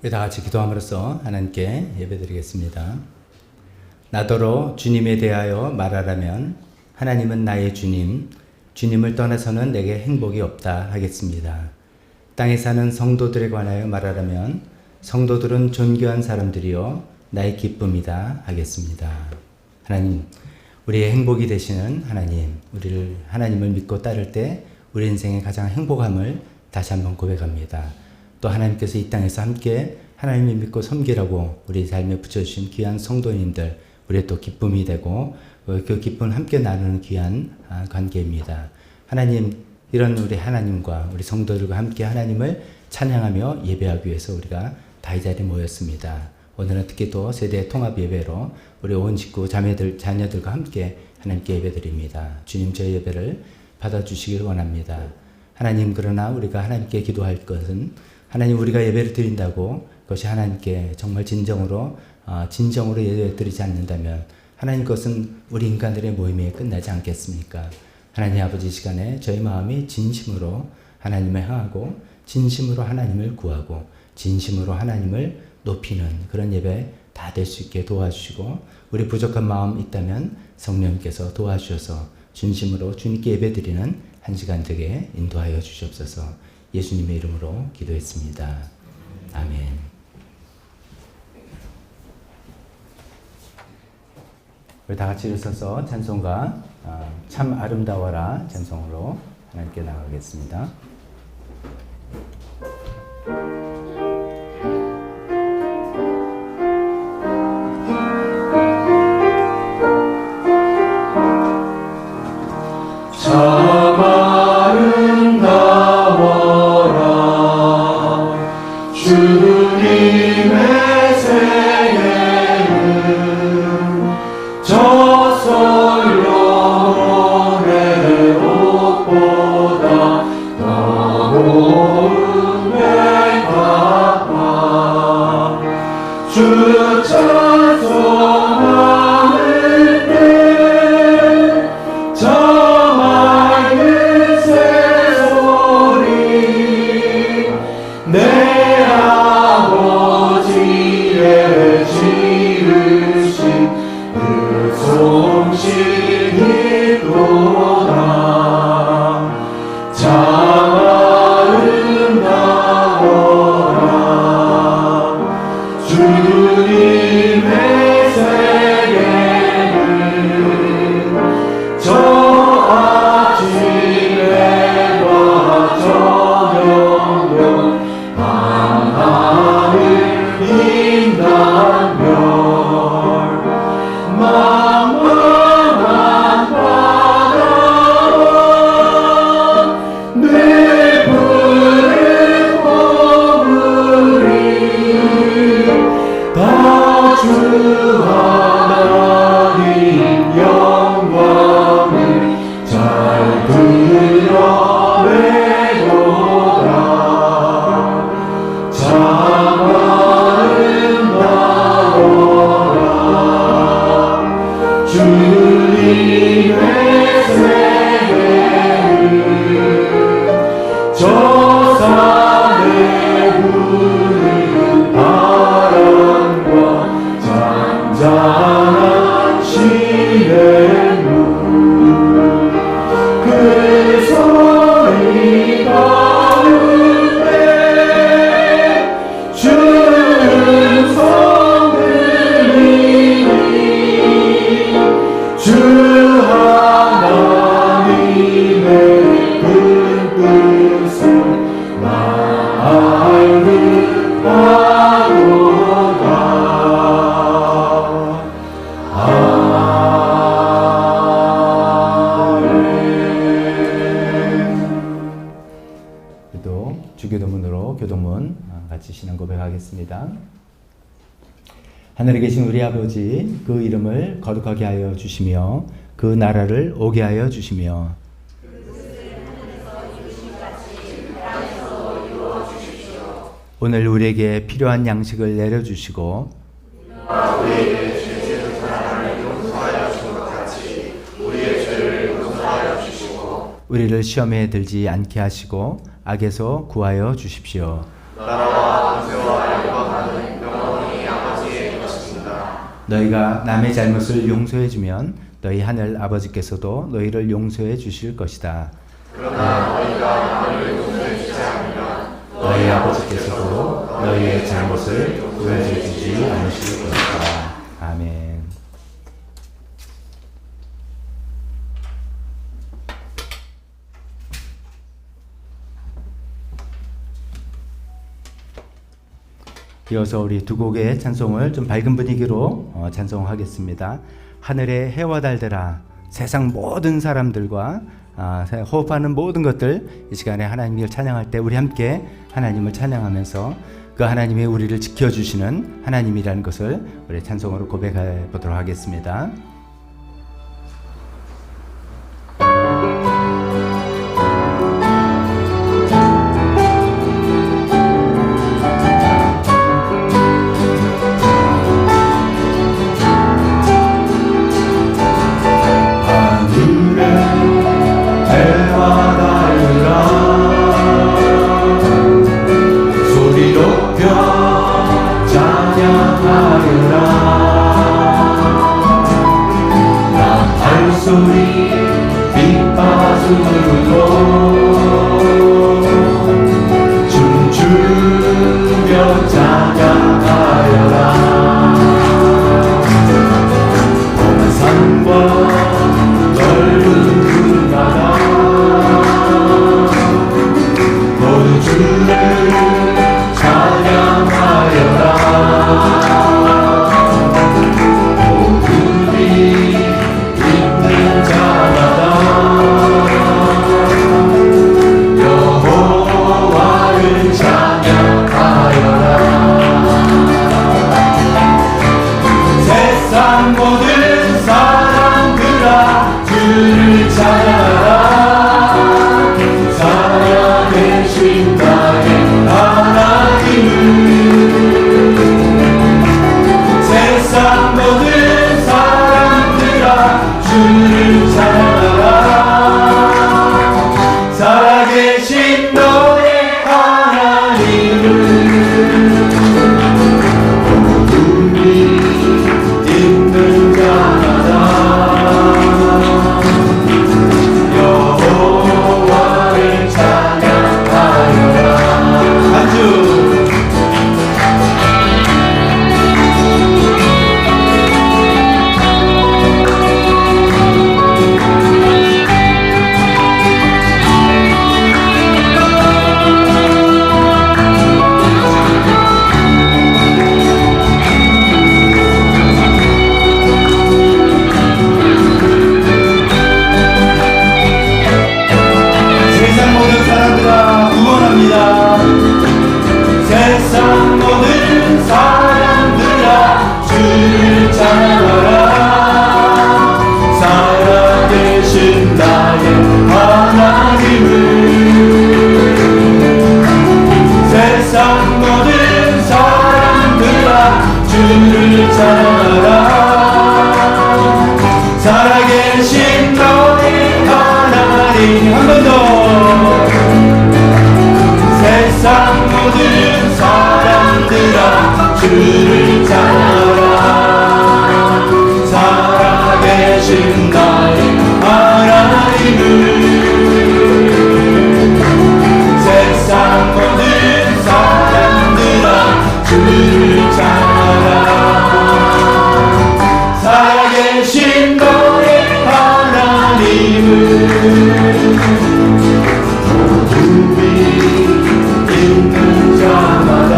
우리 다 같이 기도함으로써 하나님께 예배드리겠습니다. 나더러 주님에 대하여 말하라면 하나님은 나의 주님, 주님을 떠나서는 내게 행복이 없다 하겠습니다. 땅에 사는 성도들에 관하여 말하라면 성도들은 존귀한 사람들이요 나의 기쁨이다 하겠습니다. 하나님, 우리의 행복이 되시는 하나님, 하나님을 믿고 따를 때 우리 인생의 가장 행복함을 다시 한번 고백합니다. 또 하나님께서 이 땅에서 함께 하나님을 믿고 섬기라고 우리 삶에 붙여주신 귀한 성도님들, 우리의 또 기쁨이 되고 그 기쁨을 함께 나누는 귀한 관계입니다. 하나님, 이런 우리 하나님과 우리 성도들과 함께 하나님을 찬양하며 예배하기 위해서 우리가 다 이 자리에 모였습니다. 오늘은 특히 또 세대 통합 예배로 우리 온 식구 자녀들과 함께 하나님께 예배드립니다. 주님, 저희 예배를 받아주시길 원합니다. 하나님, 그러나 우리가 하나님께 기도할 것은 하나님, 우리가 예배를 드린다고 그것이 하나님께 정말 진정으로 예배 드리지 않는다면 하나님, 그것은 우리 인간들의 모임에 끝나지 않겠습니까? 하나님 아버지, 시간에 저희 마음이 진심으로 하나님을 향하고 진심으로 하나님을 구하고 진심으로 하나님을 높이는 그런 예배 다 될 수 있게 도와주시고, 우리 부족한 마음 있다면 성령님께서 도와주셔서 진심으로 주님께 예배드리는 한 시간 되게 인도하여 주시옵소서. 예수님의 이름으로 기도했습니다. 아멘. 우리 다 같이 일어서서 찬송가 참 아름다워라 찬송으로 하나님께 나가겠습니다. 참 아름다워라 주님의 생애는 저 솔로몬의 옷보다 더 고운 백합화 주 찬송하는 때저 맑은 새소리 내 아버지의 지으신 그 솜씨이도다. 참 아름다워라 주님의 세계는 저 아침에와 저녁별 밤하늘 인단별 만만한 바다와 늘 푸른 보물이 다 주 하나님 영광을 잘 드러내도다. 참 아름다워라 주님의 세계는 저 산에 부는 바람과 잔잔한 시냇물 그 소리 가운데 주는 성들이니 주 하나님의 큰 뜻을 말하도다. 또 주교도문으로 교도문 같이 신앙 고백하겠습니다. 하늘에 계신 우리 아버지, 그 이름을 거룩하게 하여 주시며 그 나라를 오게 하여 주시며 오늘 우리에게 필요한 양식을 내려주시고 우리에게 죄 지은 사람을 용서하여 준 것 같이 우리의 죄를 용서하여 주시고 우리를 시험에 들지 않게 하시고 악에서 구하여 주십시오. 나라와 권세와 영광 너희가 남의 잘못을 용서해 주면 너희 하늘 아버지께서도 너희를 용서해 주실 것이다. 그러나 너희가 남을 용서해 주지 않으면 너희 아버지께서도 너희의 잘못을 용서해 주지 않으실 것이다. 아멘. 이어서 우리 두 곡의 찬송을 좀 밝은 분위기로 찬송하겠습니다. 하늘의 해와 달들아, 세상 모든 사람들과 호흡하는 모든 것들, 이 시간에 하나님을 찬양할 때 우리 함께 하나님을 찬양하면서 그 하나님이 우리를 지켜주시는 하나님이라는 것을 우리 찬송으로 고백해 보도록 하겠습니다. 살아계신 너희 하나님, 한 번 더. 세상 모든 사람들아 주를 찬양하라. 살아계신 나의 하나님을. 세상 모든 사람들아 주를 찬양하라. 살아계신 너의 하나님을. 모둠이 있는 자마다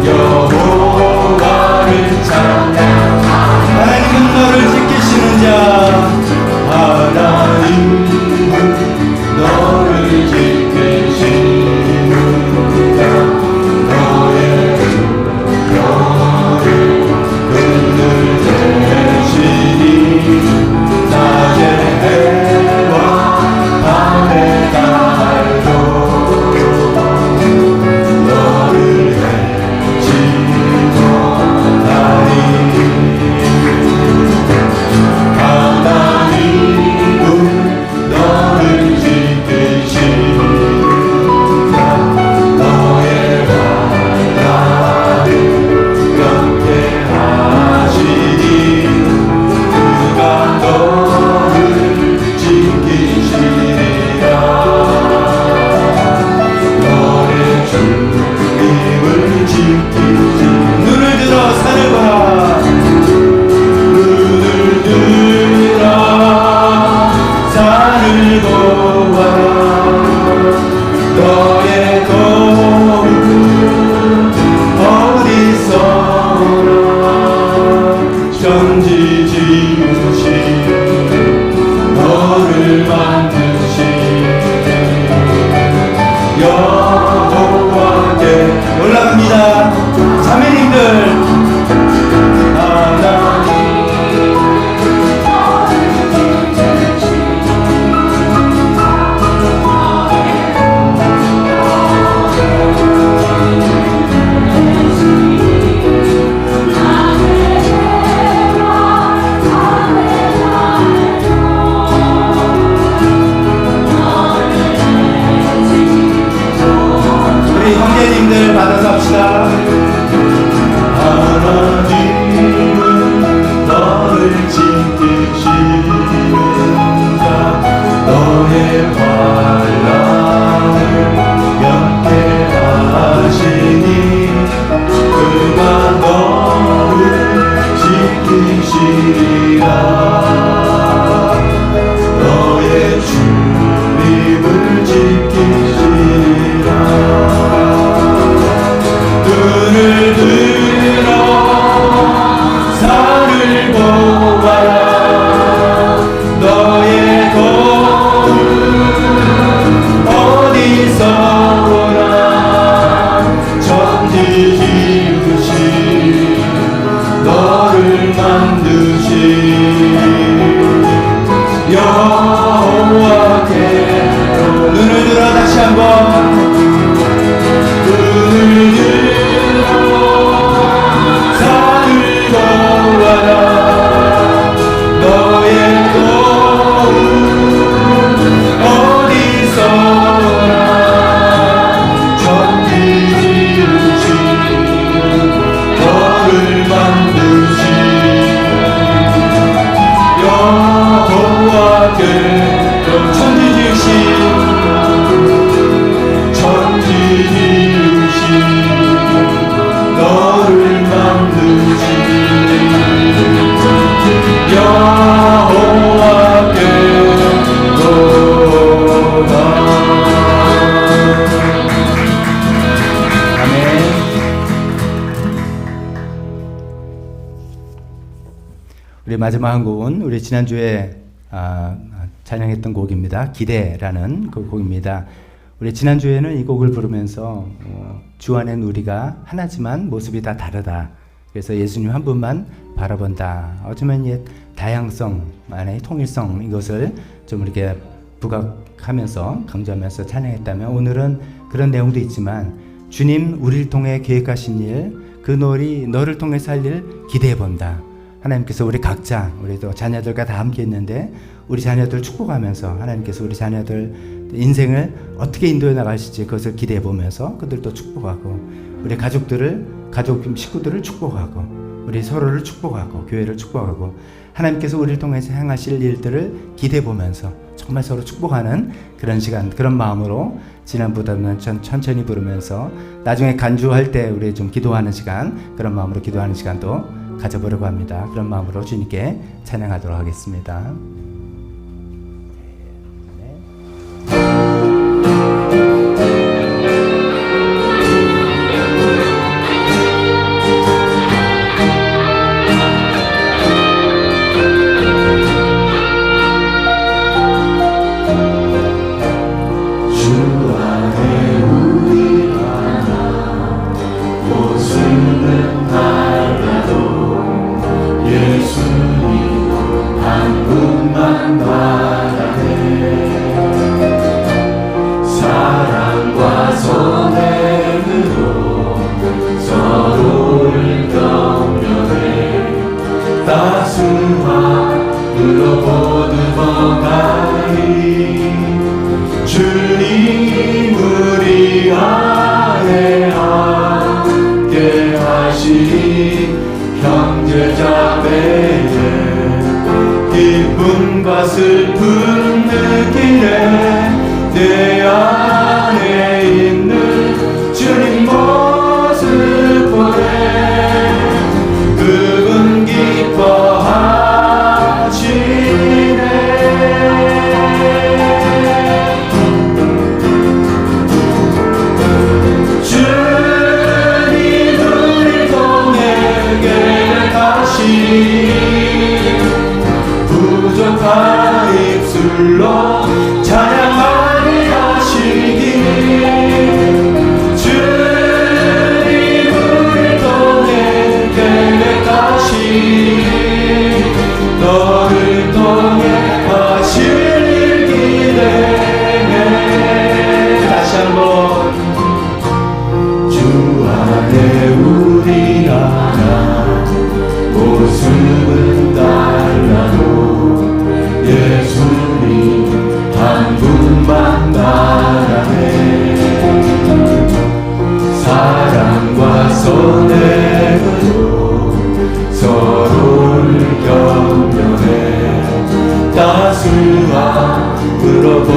여호와를 찬양하라. 너의 도움 어디서나 천지 지으신 너를 만드신 여호와께 올라갑니다. 자매님들 하나님 우리 형제님들 받아서 합시다. 하나님은 너를 지키시는 자 너의 환난을 면케하시니 그가 너를 지키시리라. 너의 출입을 지키시리라. 눈을 들어 산을 보아라. 너의 도움 어디서 오나. 천지 지으신 너를 만드신 여호와께로. 눈을 들어 다시 한번 눈을 들어 산을 보아라. 너의 도움 어디서 오나. 천지 지으신 너를 만드신 여호와께로. 천지 지으신 너를 만드신 여호와께로다. 아멘. 우리 마지막 한 곡은 우리 지난주에 찬양했던 곡입니다. 기대라는 그 곡입니다. 우리 지난주에는 이 곡을 부르면서 주 안에 우리가 하나지만 모습이 다 다르다. 그래서 예수님 한 분만 바라본다. 어쩌면 이 다양성 안에 통일성 이것을 좀 이렇게 부각하면서 강조하면서 찬양했다면 오늘은 그런 내용도 있지만 주님 우리를 통해 계획하신 일, 그 너를 통해 살 일 기대해 본다. 하나님께서 우리 각자 우리도 자녀들과 다 함께 있는데 우리 자녀들 축복하면서 하나님께서 우리 자녀들 인생을 어떻게 인도해 나가실지 그것을 기대해 보면서 그들도 축복하고 우리 가족 식구들을 축복하고 우리 서로를 축복하고 교회를 축복하고 하나님께서 우리를 통해서 행하실 일들을 기대해 보면서 정말 서로 축복하는 그런 시간, 그런 마음으로 지난보다는 천천히 부르면서 나중에 간주할 때 우리 좀 기도하는 시간, 그런 마음으로 기도하는 시간도 가져보려고 합니다. 그런 마음으로 주님께 찬양하도록 하겠습니다. 예수님 한 분만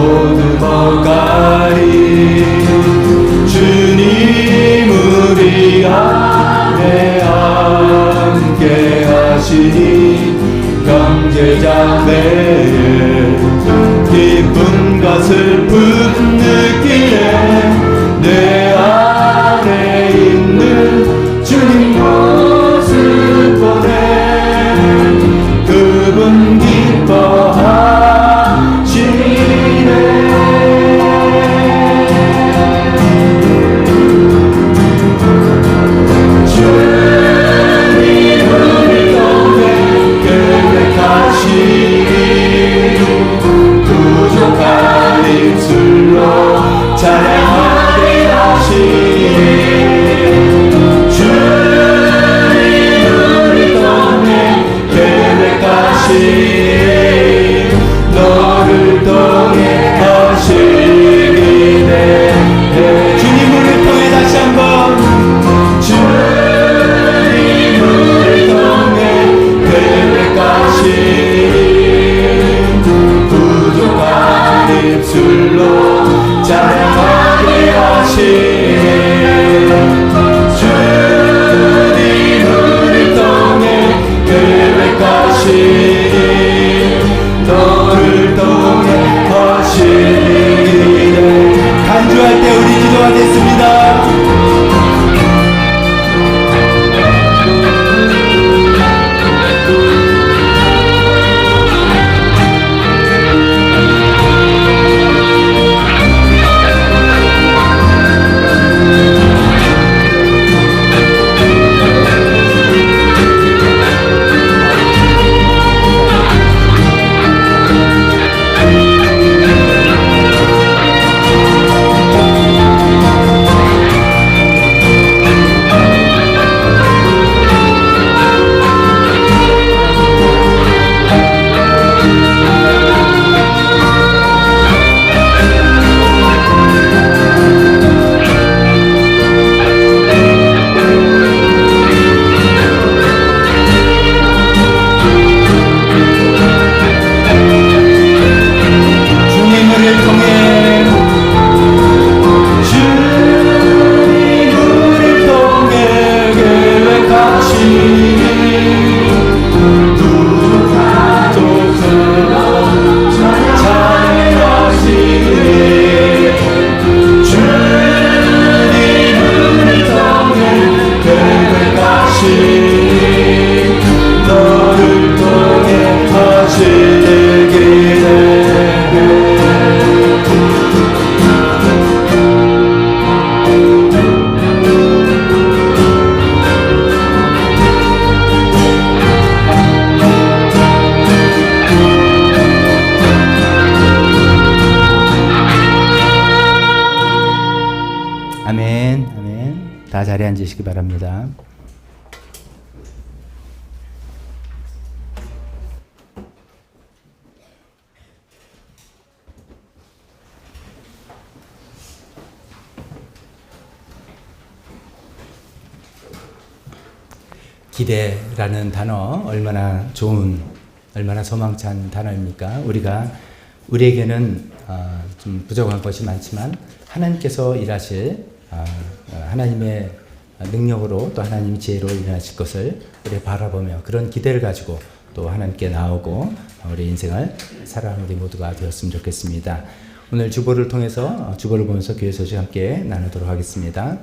모두 버가리 주님 우리 안에 함께 하시니 형제자매의 기쁨과 슬픔 느끼네 내 안에 있는 주님 모습 보네 그분 기뻐하시네 주님 우리 동네 계획하시니 부족한 입술로 찬양하게 하시니 주님 우리 동네 계획하시니 너를 통해 하시기네 주님 우리 통해 다시 한번 주님 우리 통해 계획하시니 부족한 입술로 찬양하게 하시니 주님 우리 통해 계획하시니 너를 통해 하시기를 간주할 때 우리 기도하겠습니다. 아멘, 아멘. 다 자리에 앉으시기 바랍니다. 기대라는 단어 얼마나 좋은, 얼마나 소망찬 단어입니까? 우리에게는 좀 부족한 것이 많지만 하나님께서 일하실 하나님의 능력으로 또 하나님의 지혜로 일하실 것을 우리 바라보며 그런 기대를 가지고 또 하나님께 나오고 우리 인생을 살아가는 우리 모두가 되었으면 좋겠습니다. 오늘 주보를 통해서 주보를 보면서 교회 소식 함께 나누도록 하겠습니다.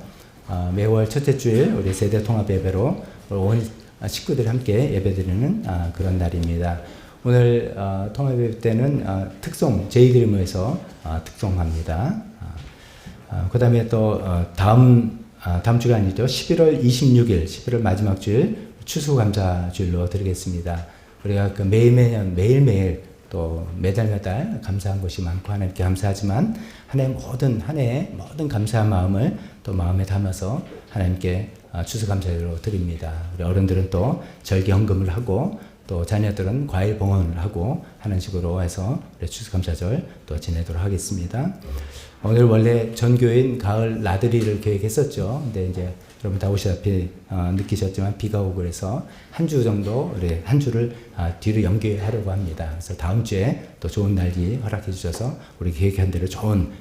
매월 첫째 주일 우리 세대 통합 예배로 온 식구들이 함께 예배드리는 그런 날입니다. 오늘 통합 예배 때는 특송 제2그리모에서 특송합니다. 그 다음에 또 다음 주가 아니죠. 11월 26일 11월 마지막 주일 추수감사주일로 드리겠습니다. 우리가 그 매일매일 또 매달 감사한 것이 많고 하나님께 감사하지만 한 해의 모든 감사한 마음을 또 마음에 담아서 하나님께 추수감사로 드립니다. 우리 어른들은 또 절기 헌금을 하고 또 자녀들은 과일 봉헌을 하고 하는 식으로 해서 추수감사절 또 지내도록 하겠습니다. 오늘 원래 전교인 가을 나들이를 계획했었죠. 근데 이제 여러분 다 오시다시피 느끼셨지만 비가 오고 그래서 한 주 정도 우리 한 주를 뒤로 연기하려고 합니다. 그래서 다음 주에 또 좋은 날이 허락해 주셔서 우리 계획한 대로 좋은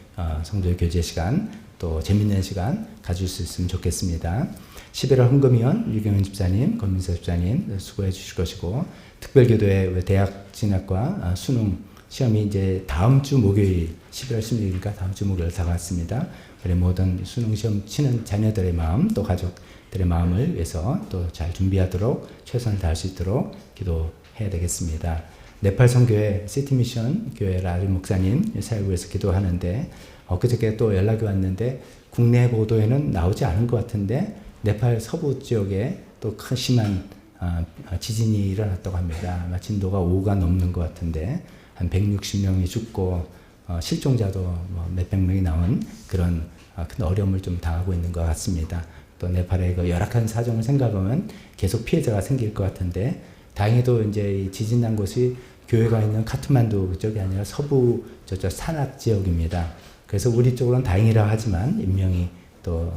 성도의 교제 시간 또 재밌는 시간 가질 수 있으면 좋겠습니다. 11월 헌금위원 유경현 집사님, 권민서 집사님 수고해 주실 것이고 특별기도회 대학 진학과 수능 시험이 이제 다음 주 목요일 11월 16일이니까 다음 주 목요일 다가왔습니다. 그래 모든 수능 시험 치는 자녀들의 마음 또 가족들의 마음을 위해서 또 잘 준비하도록 최선을 다할 수 있도록 기도해야 되겠습니다. 네팔 선교회 시티미션 교회 라리 목사님 사역에서 기도하는데 그저께 또 연락이 왔는데 국내 보도에는 나오지 않은 것 같은데 네팔 서부 지역에 또 큰 심한 지진이 일어났다고 합니다. 아마 진도가 5가 넘는 것 같은데 한 160명이 죽고 실종자도 뭐 몇백 명이 나온 그런 큰 어려움을 좀 당하고 있는 것 같습니다. 또 네팔의 그 열악한 사정을 생각하면 계속 피해자가 생길 것 같은데 다행히도 이제 이 지진 난 곳이 교회가 있는 카트만두 그쪽이 아니라 서부 저쪽 산악 지역입니다. 그래서 우리 쪽으로는 다행이라 하지만 인명이 또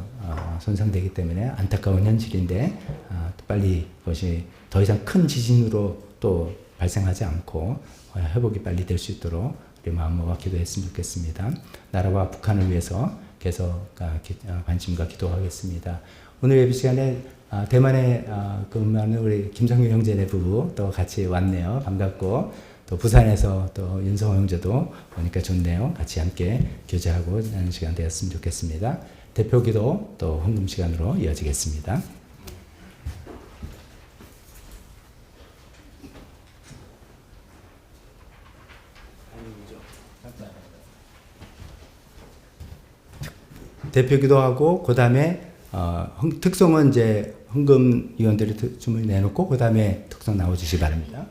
손상되기 때문에 안타까운 현실인데 또 빨리 그것이 더 이상 큰 지진으로 또 발생하지 않고 회복이 빨리 될 수 있도록 우리 마음과 기도했으면 좋겠습니다. 나라와 북한을 위해서 계속 관심과 기도하겠습니다. 오늘 예배 시간에 대만에 근무하는 우리 김성규 형제네 부부 또 같이 왔네요. 반갑고 또 부산에서 또 윤성호 형제도 보니까 좋네요. 같이 함께 교제하고 하는 시간 되었으면 좋겠습니다. 대표 기도 또 헌금 시간으로 이어지겠습니다. 대표 기도하고 그 다음에 특송은 이제 헌금 위원들이 주문 내놓고 그 다음에 특송 나와주시기 바랍니다.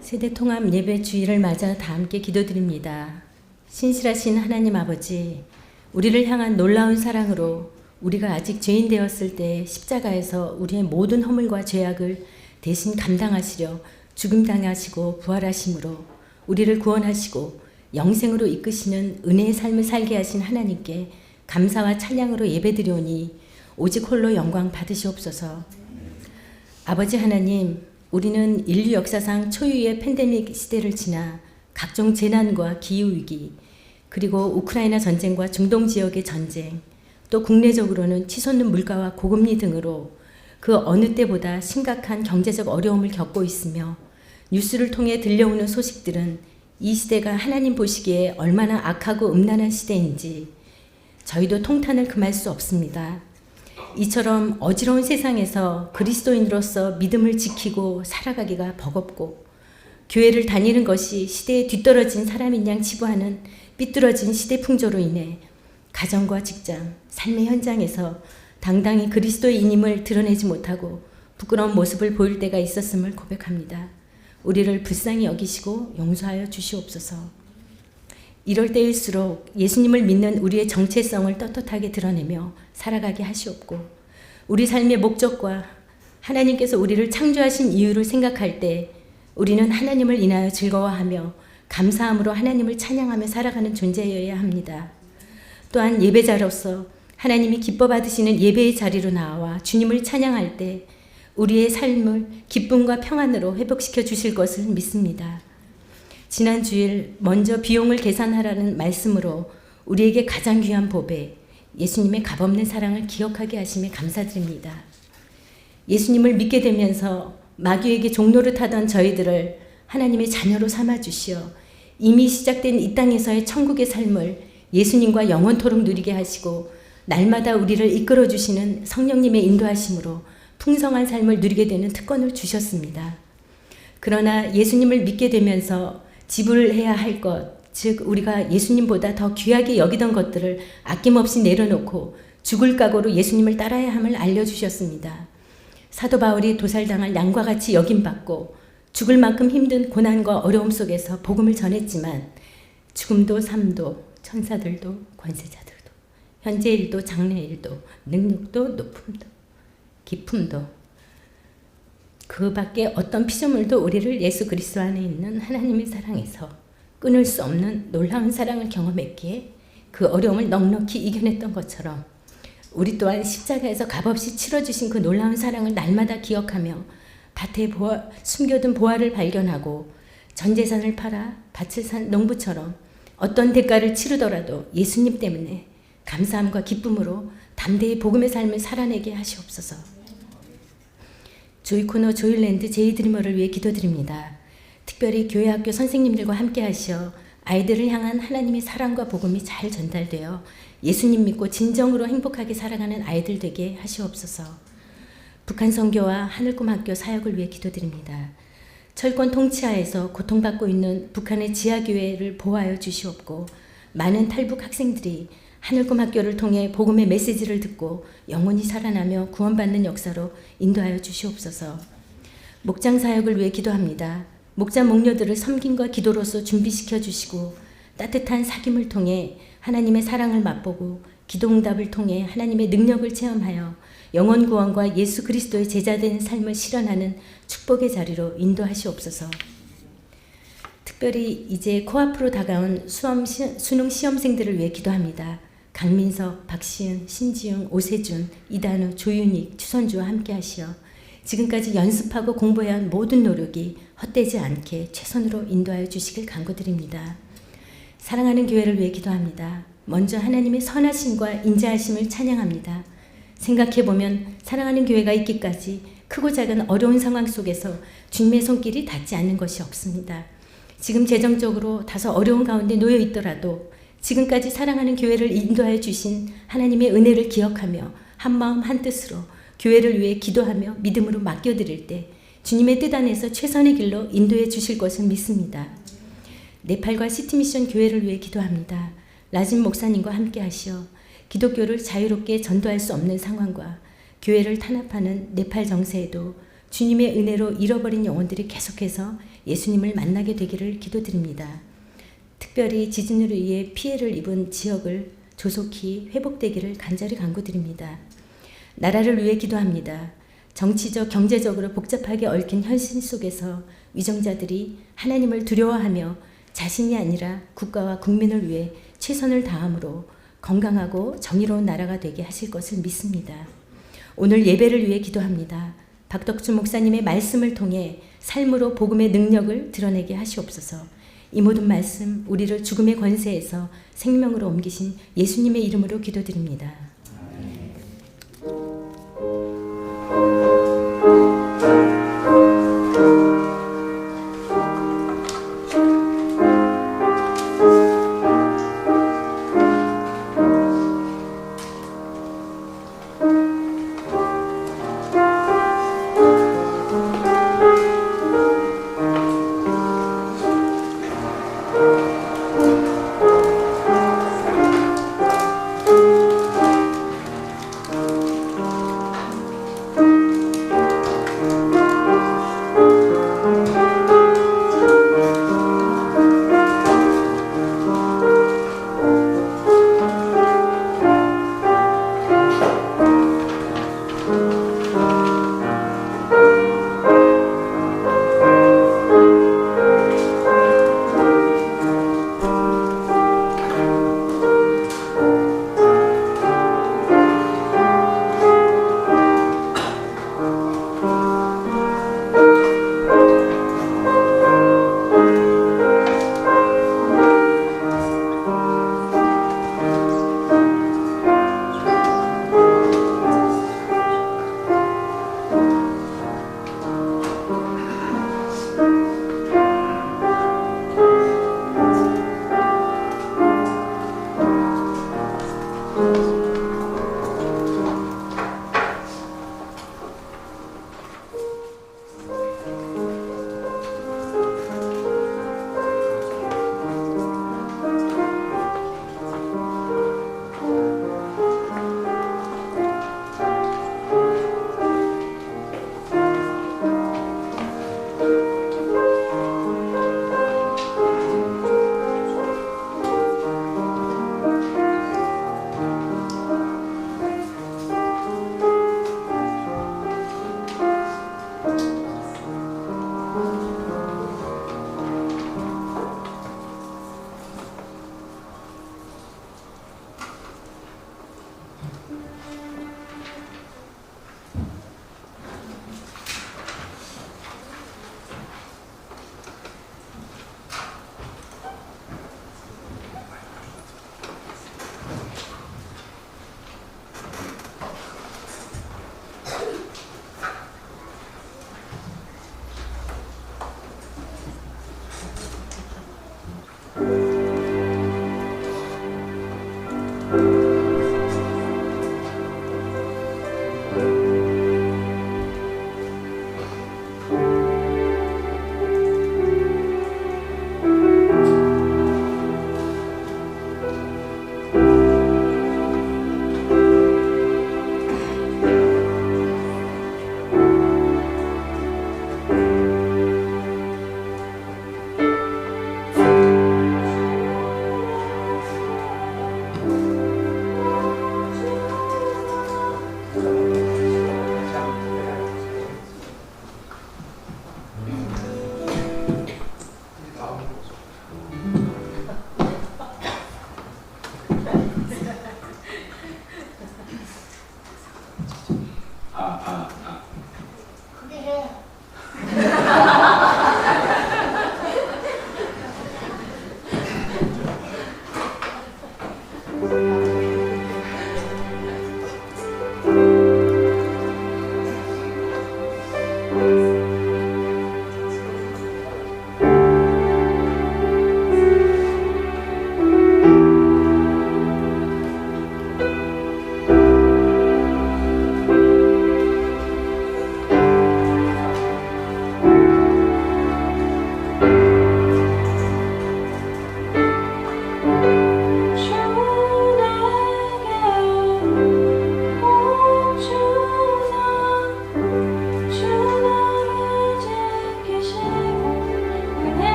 세대통합 예배 주일을 맞아 다 함께 기도드립니다. 신실하신 하나님 아버지, 우리를 향한 놀라운 사랑으로 우리가 아직 죄인 되었을 때 십자가에서 우리의 모든 허물과 죄악을 대신 감당하시려 죽임당하시고 부활하심으로 우리를 구원하시고 영생으로 이끄시는 은혜의 삶을 살게 하신 하나님께 감사와 찬양으로 예배드리오니 오직 홀로 영광 받으시옵소서. 아버지 하나님, 우리는 인류 역사상 초유의 팬데믹 시대를 지나 각종 재난과 기후위기, 그리고 우크라이나 전쟁과 중동 지역의 전쟁, 또 국내적으로는 치솟는 물가와 고금리 등으로 그 어느 때보다 심각한 경제적 어려움을 겪고 있으며 뉴스를 통해 들려오는 소식들은 이 시대가 하나님 보시기에 얼마나 악하고 음란한 시대인지 저희도 통탄을 금할 수 없습니다. 이처럼 어지러운 세상에서 그리스도인으로서 믿음을 지키고 살아가기가 버겁고 교회를 다니는 것이 시대에 뒤떨어진 사람인 양 치부하는 삐뚤어진 시대 풍조로 인해 가정과 직장, 삶의 현장에서 당당히 그리스도인임을 드러내지 못하고 부끄러운 모습을 보일 때가 있었음을 고백합니다. 우리를 불쌍히 여기시고 용서하여 주시옵소서. 이럴 때일수록 예수님을 믿는 우리의 정체성을 떳떳하게 드러내며 살아가게 하시옵고 우리 삶의 목적과 하나님께서 우리를 창조하신 이유를 생각할 때 우리는 하나님을 인하여 즐거워하며 감사함으로 하나님을 찬양하며 살아가는 존재여야 합니다. 또한 예배자로서 하나님이 기뻐 받으시는 예배의 자리로 나와 주님을 찬양할 때 우리의 삶을 기쁨과 평안으로 회복시켜 주실 것을 믿습니다. 지난 주일 먼저 비용을 계산하라는 말씀으로 우리에게 가장 귀한 보배, 예수님의 값없는 사랑을 기억하게 하심에 감사드립니다. 예수님을 믿게 되면서 마귀에게 종노릇하던 저희들을 하나님의 자녀로 삼아주시어 이미 시작된 이 땅에서의 천국의 삶을 예수님과 영원토록 누리게 하시고 날마다 우리를 이끌어주시는 성령님의 인도하심으로 풍성한 삶을 누리게 되는 특권을 주셨습니다. 그러나 예수님을 믿게 되면서 지불해야 할 것, 즉 우리가 예수님보다 더 귀하게 여기던 것들을 아낌없이 내려놓고 죽을 각오로 예수님을 따라야 함을 알려주셨습니다. 사도 바울이 도살당할 양과 같이 여김받고 죽을 만큼 힘든 고난과 어려움 속에서 복음을 전했지만 죽음도 삶도 천사들도 권세자들도 현재 일도 장래 일도 능력도 높음도 기품도 그 밖에 어떤 피조물도 우리를 예수 그리스도 안에 있는 하나님의 사랑에서 끊을 수 없는 놀라운 사랑을 경험했기에 그 어려움을 넉넉히 이겨냈던 것처럼 우리 또한 십자가에서 값없이 치러주신 그 놀라운 사랑을 날마다 기억하며 밭에 숨겨둔 보화를 발견하고 전 재산을 팔아 밭을 산 농부처럼 어떤 대가를 치르더라도 예수님 때문에 감사함과 기쁨으로 담대히 복음의 삶을 살아내게 하시옵소서. 조이코너 조일랜드 제이드리머를 위해 기도드립니다. 특별히 교회학교 선생님들과 함께 하시어 아이들을 향한 하나님의 사랑과 복음이 잘 전달되어 예수님 믿고 진정으로 행복하게 살아가는 아이들 되게 하시옵소서. 북한 선교와 하늘꿈학교 사역을 위해 기도드립니다. 철권 통치하에서 고통받고 있는 북한의 지하교회를 보호하여 주시옵고 많은 탈북 학생들이 하늘꿈학교를 통해 복음의 메시지를 듣고 영원히 살아나며 구원받는 역사로 인도하여 주시옵소서. 목장 사역을 위해 기도합니다. 목자 목녀들을 섬김과 기도로서 준비시켜 주시고 따뜻한 사귐을 통해 하나님의 사랑을 맛보고 기도응답을 통해 하나님의 능력을 체험하여 영혼 구원과 예수 그리스도의 제자된 삶을 실현하는 축복의 자리로 인도하시옵소서. 특별히 이제 코앞으로 다가온 수능 시험생들을 위해 기도합니다. 강민석, 박시은, 신지웅, 오세준, 이단우, 조윤익, 추선주와 함께 하시어 지금까지 연습하고 공부해온 모든 노력이 헛되지 않게 최선으로 인도하여 주시길 간구드립니다. 사랑하는 교회를 위해 기도합니다. 먼저 하나님의 선하심과 인자하심을 찬양합니다. 생각해보면 사랑하는 교회가 있기까지 크고 작은 어려운 상황 속에서 주님의 손길이 닿지 않는 것이 없습니다. 지금 재정적으로 다소 어려운 가운데 놓여 있더라도 지금까지 사랑하는 교회를 인도하여 주신 하나님의 은혜를 기억하며 한마음 한뜻으로 교회를 위해 기도하며 믿음으로 맡겨드릴 때 주님의 뜻 안에서 최선의 길로 인도해 주실 것을 믿습니다. 네팔과 시티미션 교회를 위해 기도합니다. 라진 목사님과 함께 하시어 기독교를 자유롭게 전도할 수 없는 상황과 교회를 탄압하는 네팔 정세에도 주님의 은혜로 잃어버린 영혼들이 계속해서 예수님을 만나게 되기를 기도드립니다. 특별히 지진으로 인해 피해를 입은 지역을 조속히 회복되기를 간절히 간구드립니다. 나라를 위해 기도합니다. 정치적, 경제적으로 복잡하게 얽힌 현실 속에서 위정자들이 하나님을 두려워하며 자신이 아니라 국가와 국민을 위해 최선을 다함으로 건강하고 정의로운 나라가 되게 하실 것을 믿습니다. 오늘 예배를 위해 기도합니다. 박덕준 목사님의 말씀을 통해 삶으로 복음의 능력을 드러내게 하시옵소서. 이 모든 말씀 우리를 죽음의 권세에서 생명으로 옮기신 예수님의 이름으로 기도드립니다.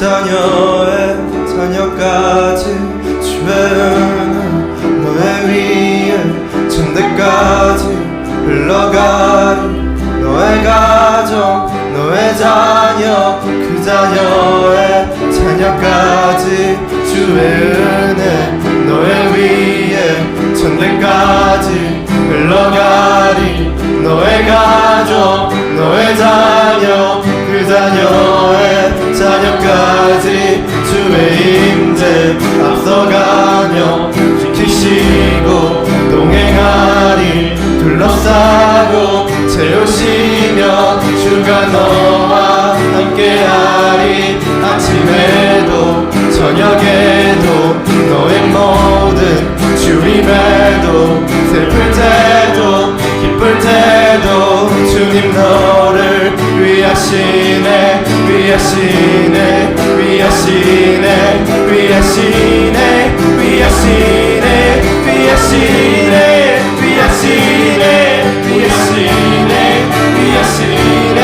자녀의 자녀까지 주의 은은 너의 위에 천대까지 흘러가리. 너의 가정 너의 자녀 그 자녀의 자녀까지 주의 은혜 너의 위에 천대까지 흘러가리. 너의 가정 너의 자녀 그 자녀의 자녀까지 주의 임재 앞서가며 지키시고 동행하리. 둘러싸고 채우시며 주가 너와 함께하리. 아침에도 저녁에도 너의 모든 주임에도 슬플 때도 기쁠 때도 주님 너를 위하시네 위하시네 위하시네 위하시네 위하시네 위하시네 위하시네 위하시네 위하시네.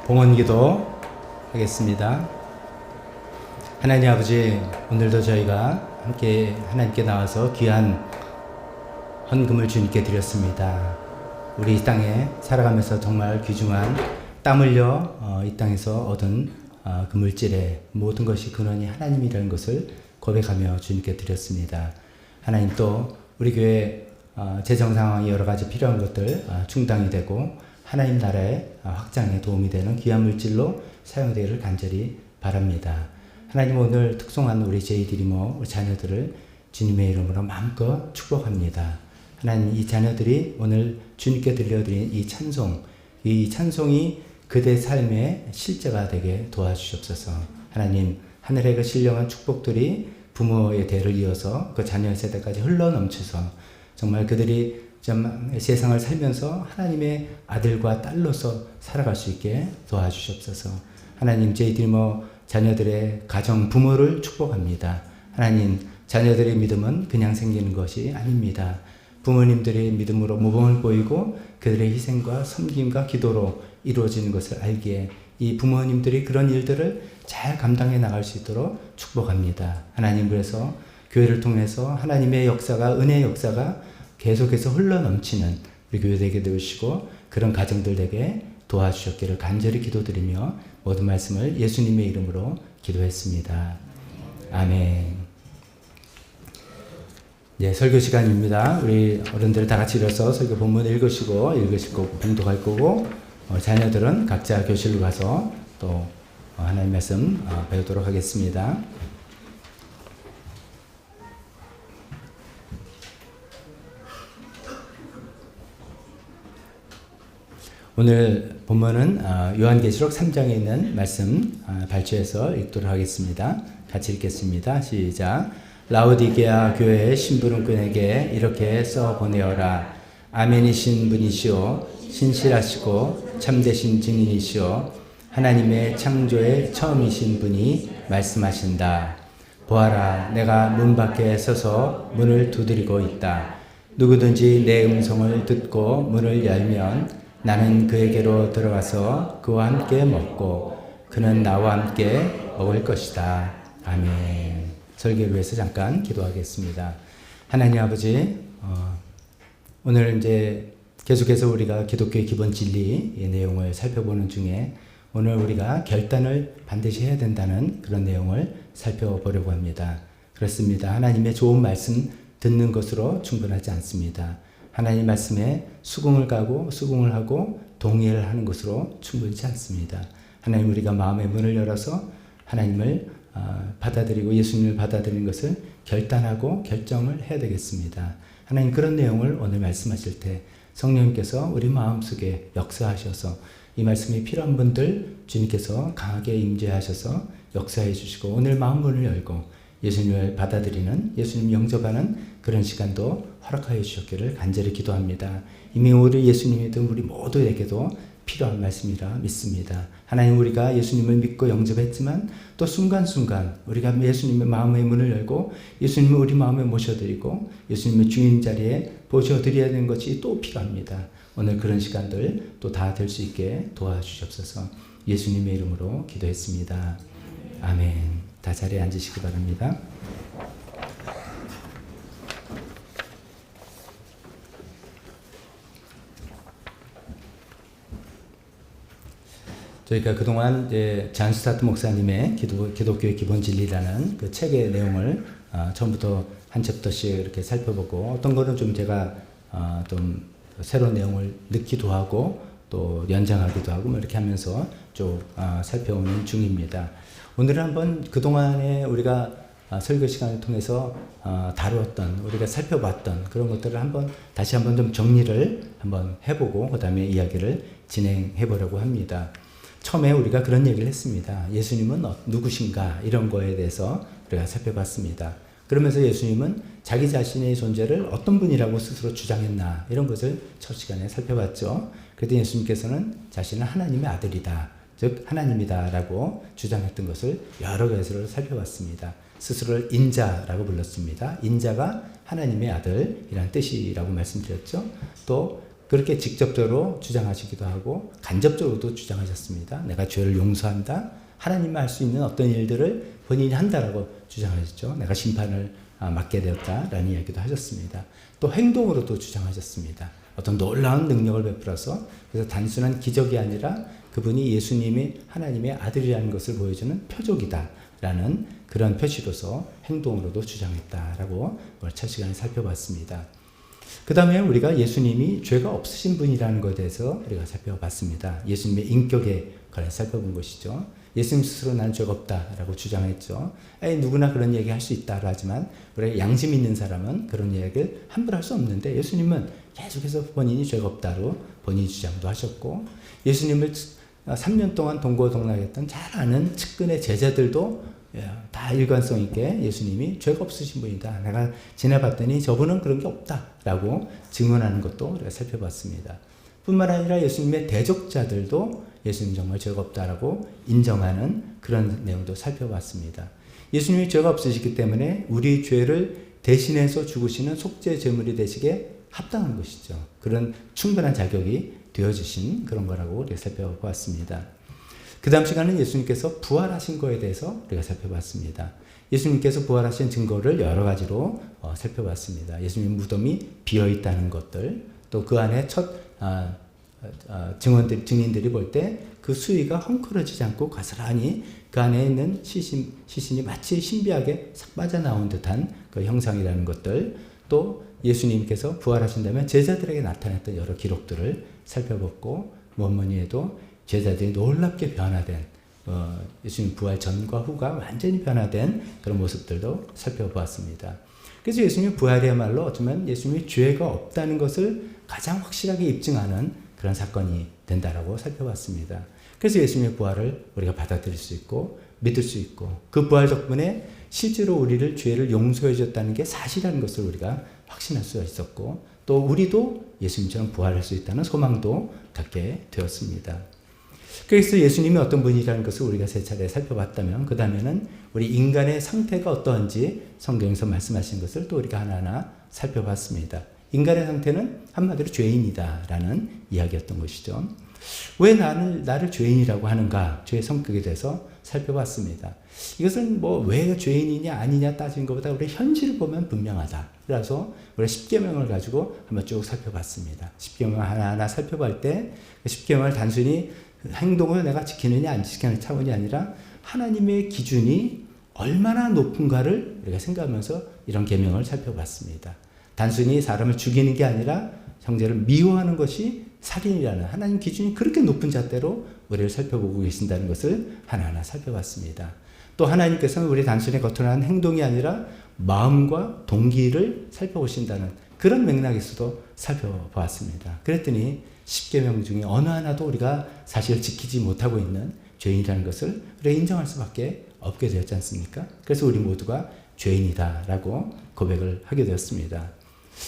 봉헌기도 하겠습니다. 하나님 아버지, 오늘도 저희가 함께 하나님께 나와서 귀한 헌금을 주님께 드렸습니다. 우리 이 땅에 살아가면서 정말 귀중한 땀 흘려 이 땅에서 얻은 그 물질의 모든 것이 근원이 하나님이라는 것을 고백하며 주님께 드렸습니다. 하나님, 또 우리 교회 재정 상황이 여러 가지 필요한 것들 충당이 되고 하나님 나라의 확장에 도움이 되는 귀한 물질로 사용되기를 간절히 바랍니다. 하나님, 오늘 특송한 우리 제이드리머 우리 자녀들을 주님의 이름으로 마음껏 축복합니다. 하나님, 이 자녀들이 오늘 주님께 들려드린 이 찬송이 그대 삶의 실제가 되게 도와주시옵소서. 하나님, 하늘의 그 신령한 축복들이 부모의 대를 이어서 그 자녀의 세대까지 흘러넘쳐서 정말 그들이 좀 세상을 살면서 하나님의 아들과 딸로서 살아갈 수 있게 도와주시옵소서. 하나님, 제이드리머 자녀들의 가정 부모를 축복합니다. 하나님, 자녀들의 믿음은 그냥 생기는 것이 아닙니다. 부모님들의 믿음으로 모범을 보이고 그들의 희생과 섬김과 기도로 이루어지는 것을 알기에 이 부모님들이 그런 일들을 잘 감당해 나갈 수 있도록 축복합니다. 하나님, 그래서 교회를 통해서 하나님의 역사가, 은혜의 역사가 계속해서 흘러넘치는 우리 교회 되게 되시고 그런 가정들 되게 도와주셨기를 간절히 기도드리며 모든 말씀을 예수님의 이름으로 기도했습니다. 아멘. 네, 설교 시간입니다. 우리 어른들 다 같이 일어서 설교 본문 읽으실 거고 봉독할 거고 자녀들은 각자 교실로 가서 또 하나님 말씀 배우도록 하겠습니다. 오늘 본문은 요한계시록 3장에 있는 말씀 발췌해서 읽도록 하겠습니다. 같이 읽겠습니다. 시작. 라오디게아 교회의 심부름꾼에게 이렇게 써 보내어라. 아멘이신 분이시오, 신실하시고 참되신 증인이시오, 하나님의 창조의 처음이신 분이 말씀하신다. 보아라, 내가 문 밖에 서서 문을 두드리고 있다. 누구든지 내 음성을 듣고 문을 열면 나는 그에게로 들어가서 그와 함께 먹고 그는 나와 함께 먹을 것이다. 아멘. 설교를 위해서 잠깐 기도하겠습니다. 하나님 아버지, 오늘 이제 계속해서 우리가 기독교의 기본 진리의 내용을 살펴보는 중에 오늘 우리가 결단을 반드시 해야 된다는 그런 내용을 살펴보려고 합니다. 그렇습니다. 하나님의 좋은 말씀 듣는 것으로 충분하지 않습니다. 하나님 말씀에 수긍을 하고 동의를 하는 것으로 충분치 않습니다. 하나님, 우리가 마음의 문을 열어서 하나님을 받아들이고 예수님을 받아들이는 것을 결단하고 결정을 해야 되겠습니다. 하나님, 그런 내용을 오늘 말씀하실 때 성령님께서 우리 마음속에 역사하셔서 이 말씀이 필요한 분들 주님께서 강하게 임재하셔서 역사해 주시고 오늘 마음문을 열고 예수님을 받아들이는, 예수님 영접하는 그런 시간도 허락하여 주셨기를 간절히 기도합니다. 이미 우리 예수님 믿은 우리 모두에게도 필요한 말씀이라 믿습니다. 하나님, 우리가 예수님을 믿고 영접했지만 또 순간순간 우리가 예수님의 마음의 문을 열고 예수님을 우리 마음에 모셔드리고 예수님의 주인 자리에 모셔드려야 되는 것이 또 필요합니다. 오늘 그런 시간들 또 다 될 수 있게 도와주시옵소서. 예수님의 이름으로 기도했습니다. 아멘. 다 자리에 앉으시기 바랍니다. 저희가 그동안 이제 잔 스타트 목사님의 기독교의 기본 진리라는 그 책의 내용을 처음부터 한 챕터씩 이렇게 살펴보고 어떤 거는 좀 제가 좀 새로운 내용을 넣기도 하고 또 연장하기도 하고 뭐 이렇게 하면서 쭉 살펴오는 중입니다. 오늘은 한번 그동안에 우리가 설교 시간을 통해서 다루었던, 우리가 살펴봤던 그런 것들을 다시 한번 좀 정리를 한번 해보고 그 다음에 이야기를 진행해 보려고 합니다. 처음에 우리가 그런 얘기를 했습니다. 예수님은 누구신가 이런 거에 대해서 우리가 살펴봤습니다. 그러면서 예수님은 자기 자신의 존재를 어떤 분이라고 스스로 주장했나 이런 것을 첫 시간에 살펴봤죠. 그때 예수님께서는 자신은 하나님의 아들이다, 즉 하나님이다 라고 주장했던 것을 여러 가지로 살펴봤습니다. 스스로를 인자라고 불렀습니다. 인자가 하나님의 아들이라는 뜻이라고 말씀드렸죠. 또 그렇게 직접적으로 주장하시기도 하고 간접적으로도 주장하셨습니다. 내가 죄를 용서한다. 하나님만 할 수 있는 어떤 일들을 본인이 한다라고 주장하셨죠. 내가 심판을 맡게 되었다라는 이야기도 하셨습니다. 또 행동으로도 주장하셨습니다. 어떤 놀라운 능력을 베풀어서 그래서 단순한 기적이 아니라 그분이 예수님이 하나님의 아들이라는 것을 보여주는 표적이다라는 그런 표시로서 행동으로도 주장했다라고 오늘 첫 시간에 살펴봤습니다. 그 다음에 우리가 예수님이 죄가 없으신 분이라는 것에 대해서 우리가 살펴봤습니다. 예수님의 인격에 관해서 살펴본 것이죠. 예수님 스스로 나는 죄가 없다라고 주장했죠. 누구나 그런 얘기 할 수 있다고 하지만 우리가 양심 있는 사람은 그런 이야기를 함부로 할 수 없는데 예수님은 계속해서 본인이 죄가 없다로 본인 주장도 하셨고 예수님을 3년 동안 동고동락했던 잘 아는 측근의 제자들도 다 일관성 있게 예수님이 죄가 없으신 분이다. 내가 지나봤더니 저분은 그런 게 없다라고 증언하는 것도 우리가 살펴봤습니다. 뿐만 아니라 예수님의 대적자들도 예수님 정말 죄가 없다라고 인정하는 그런 내용도 살펴봤습니다. 예수님이 죄가 없으시기 때문에 우리 죄를 대신해서 죽으시는 속죄 제물이 되시게 합당한 것이죠. 그런 충분한 자격이 되어주신 그런 거라고 우리가 살펴보았습니다. 그 다음 시간은 예수님께서 부활하신 거에 대해서 우리가 살펴봤습니다. 예수님께서 부활하신 증거를 여러 가지로 살펴봤습니다. 예수님 무덤이 비어있다는 것들, 또 그 안에 첫 증인들이 볼 때 그 수위가 헝클어지지 않고 가스란히 그 안에 있는 시신이 마치 신비하게 싹 빠져나온 듯한 그 형상이라는 것들, 또 예수님께서 부활하신다면 제자들에게 나타났던 여러 기록들을 살펴봤고 뭐니 해도 제자들이 놀랍게 변화된 예수님 부활 전과 후가 완전히 변화된 그런 모습들도 살펴보았습니다. 그래서 예수님 부활이야말로 어쩌면 예수님이 죄가 없다는 것을 가장 확실하게 입증하는 그런 사건이 된다라고 살펴봤습니다. 그래서 예수님의 부활을 우리가 받아들일 수 있고 믿을 수 있고 그 부활 덕분에 실제로 우리를 죄를 용서해 줬다는 게 사실이라는 것을 우리가 확신할 수가 있었고 또 우리도 예수님처럼 부활할 수 있다는 소망도 갖게 되었습니다. 그래서 예수님이 어떤 분이라는 것을 우리가 세 차례 살펴봤다면 그 다음에는 우리 인간의 상태가 어떠한지 성경에서 말씀하신 것을 또 우리가 하나하나 살펴봤습니다. 인간의 상태는 한마디로 죄인이다라는 이야기였던 것이죠. 왜 나를 죄인이라고 하는가? 죄의 성격에 대해서 살펴봤습니다. 이것은 왜 죄인이냐 아니냐 따지는 것보다 우리 현실을 보면 분명하다. 그래서 우리가 십계명을 가지고 한번 쭉 살펴봤습니다. 십계명 하나하나 살펴볼 때 십계명을 단순히 행동을 내가 지키느냐 안 지키느냐 차원이 아니라 하나님의 기준이 얼마나 높은가를 우리가 생각하면서 이런 계명을 살펴봤습니다. 단순히 사람을 죽이는 게 아니라 형제를 미워하는 것이 살인이라는 하나님 기준이 그렇게 높은 잣대로 우리를 살펴보고 계신다는 것을 하나하나 살펴봤습니다. 또 하나님께서는 우리 단순히 겉으로는 행동이 아니라 마음과 동기를 살펴보신다는 그런 맥락에서도 살펴보았습니다. 그랬더니 10계명 중에 어느 하나도 우리가 사실 지키지 못하고 있는 죄인이라는 것을 우리가 인정할 수밖에 없게 되었지 않습니까? 그래서 우리 모두가 죄인이다라고 고백을 하게 되었습니다.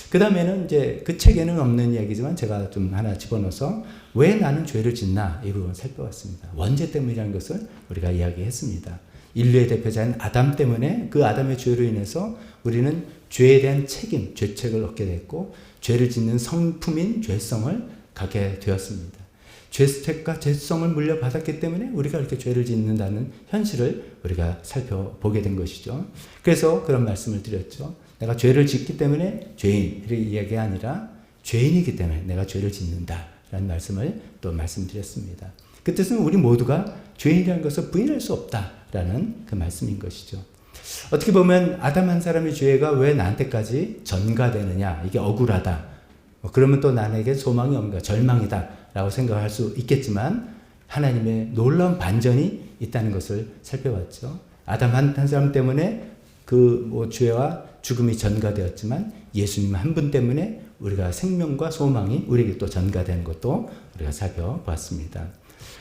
그 다음에는 이제 그 책에는 없는 이야기지만 제가 좀 하나 집어넣어서 왜 나는 죄를 짓나 이 부분을 살펴봤습니다. 원죄 때문이라는 것을 우리가 이야기했습니다. 인류의 대표자인 아담 때문에 그 아담의 죄로 인해서 우리는 죄에 대한 책임, 죄책을 얻게 됐고 죄를 짓는 성품인 죄성을 갖게 되었습니다. 죄책과 죄성을 물려받았기 때문에 우리가 이렇게 죄를 짓는다는 현실을 우리가 살펴보게 된 것이죠. 그래서 그런 말씀을 드렸죠. 내가 죄를 짓기 때문에 죄인 이렇게 이야기가 아니라 죄인이기 때문에 내가 죄를 짓는다 라는 말씀을 또 말씀드렸습니다. 그 뜻은 우리 모두가 죄인이라는 것을 부인할 수 없다라는 그 말씀인 것이죠. 어떻게 보면 아담 한 사람의 죄가 왜 나한테까지 전가되느냐 이게 억울하다 그러면 또 나에게 소망이 없는가 절망이다 라고 생각할 수 있겠지만 하나님의 놀라운 반전이 있다는 것을 살펴봤죠. 아담 한 사람 때문에 그 죄와 죽음이 전가되었지만 예수님 한 분 때문에 우리가 생명과 소망이 우리에게 또 전가되는 것도 우리가 살펴봤습니다.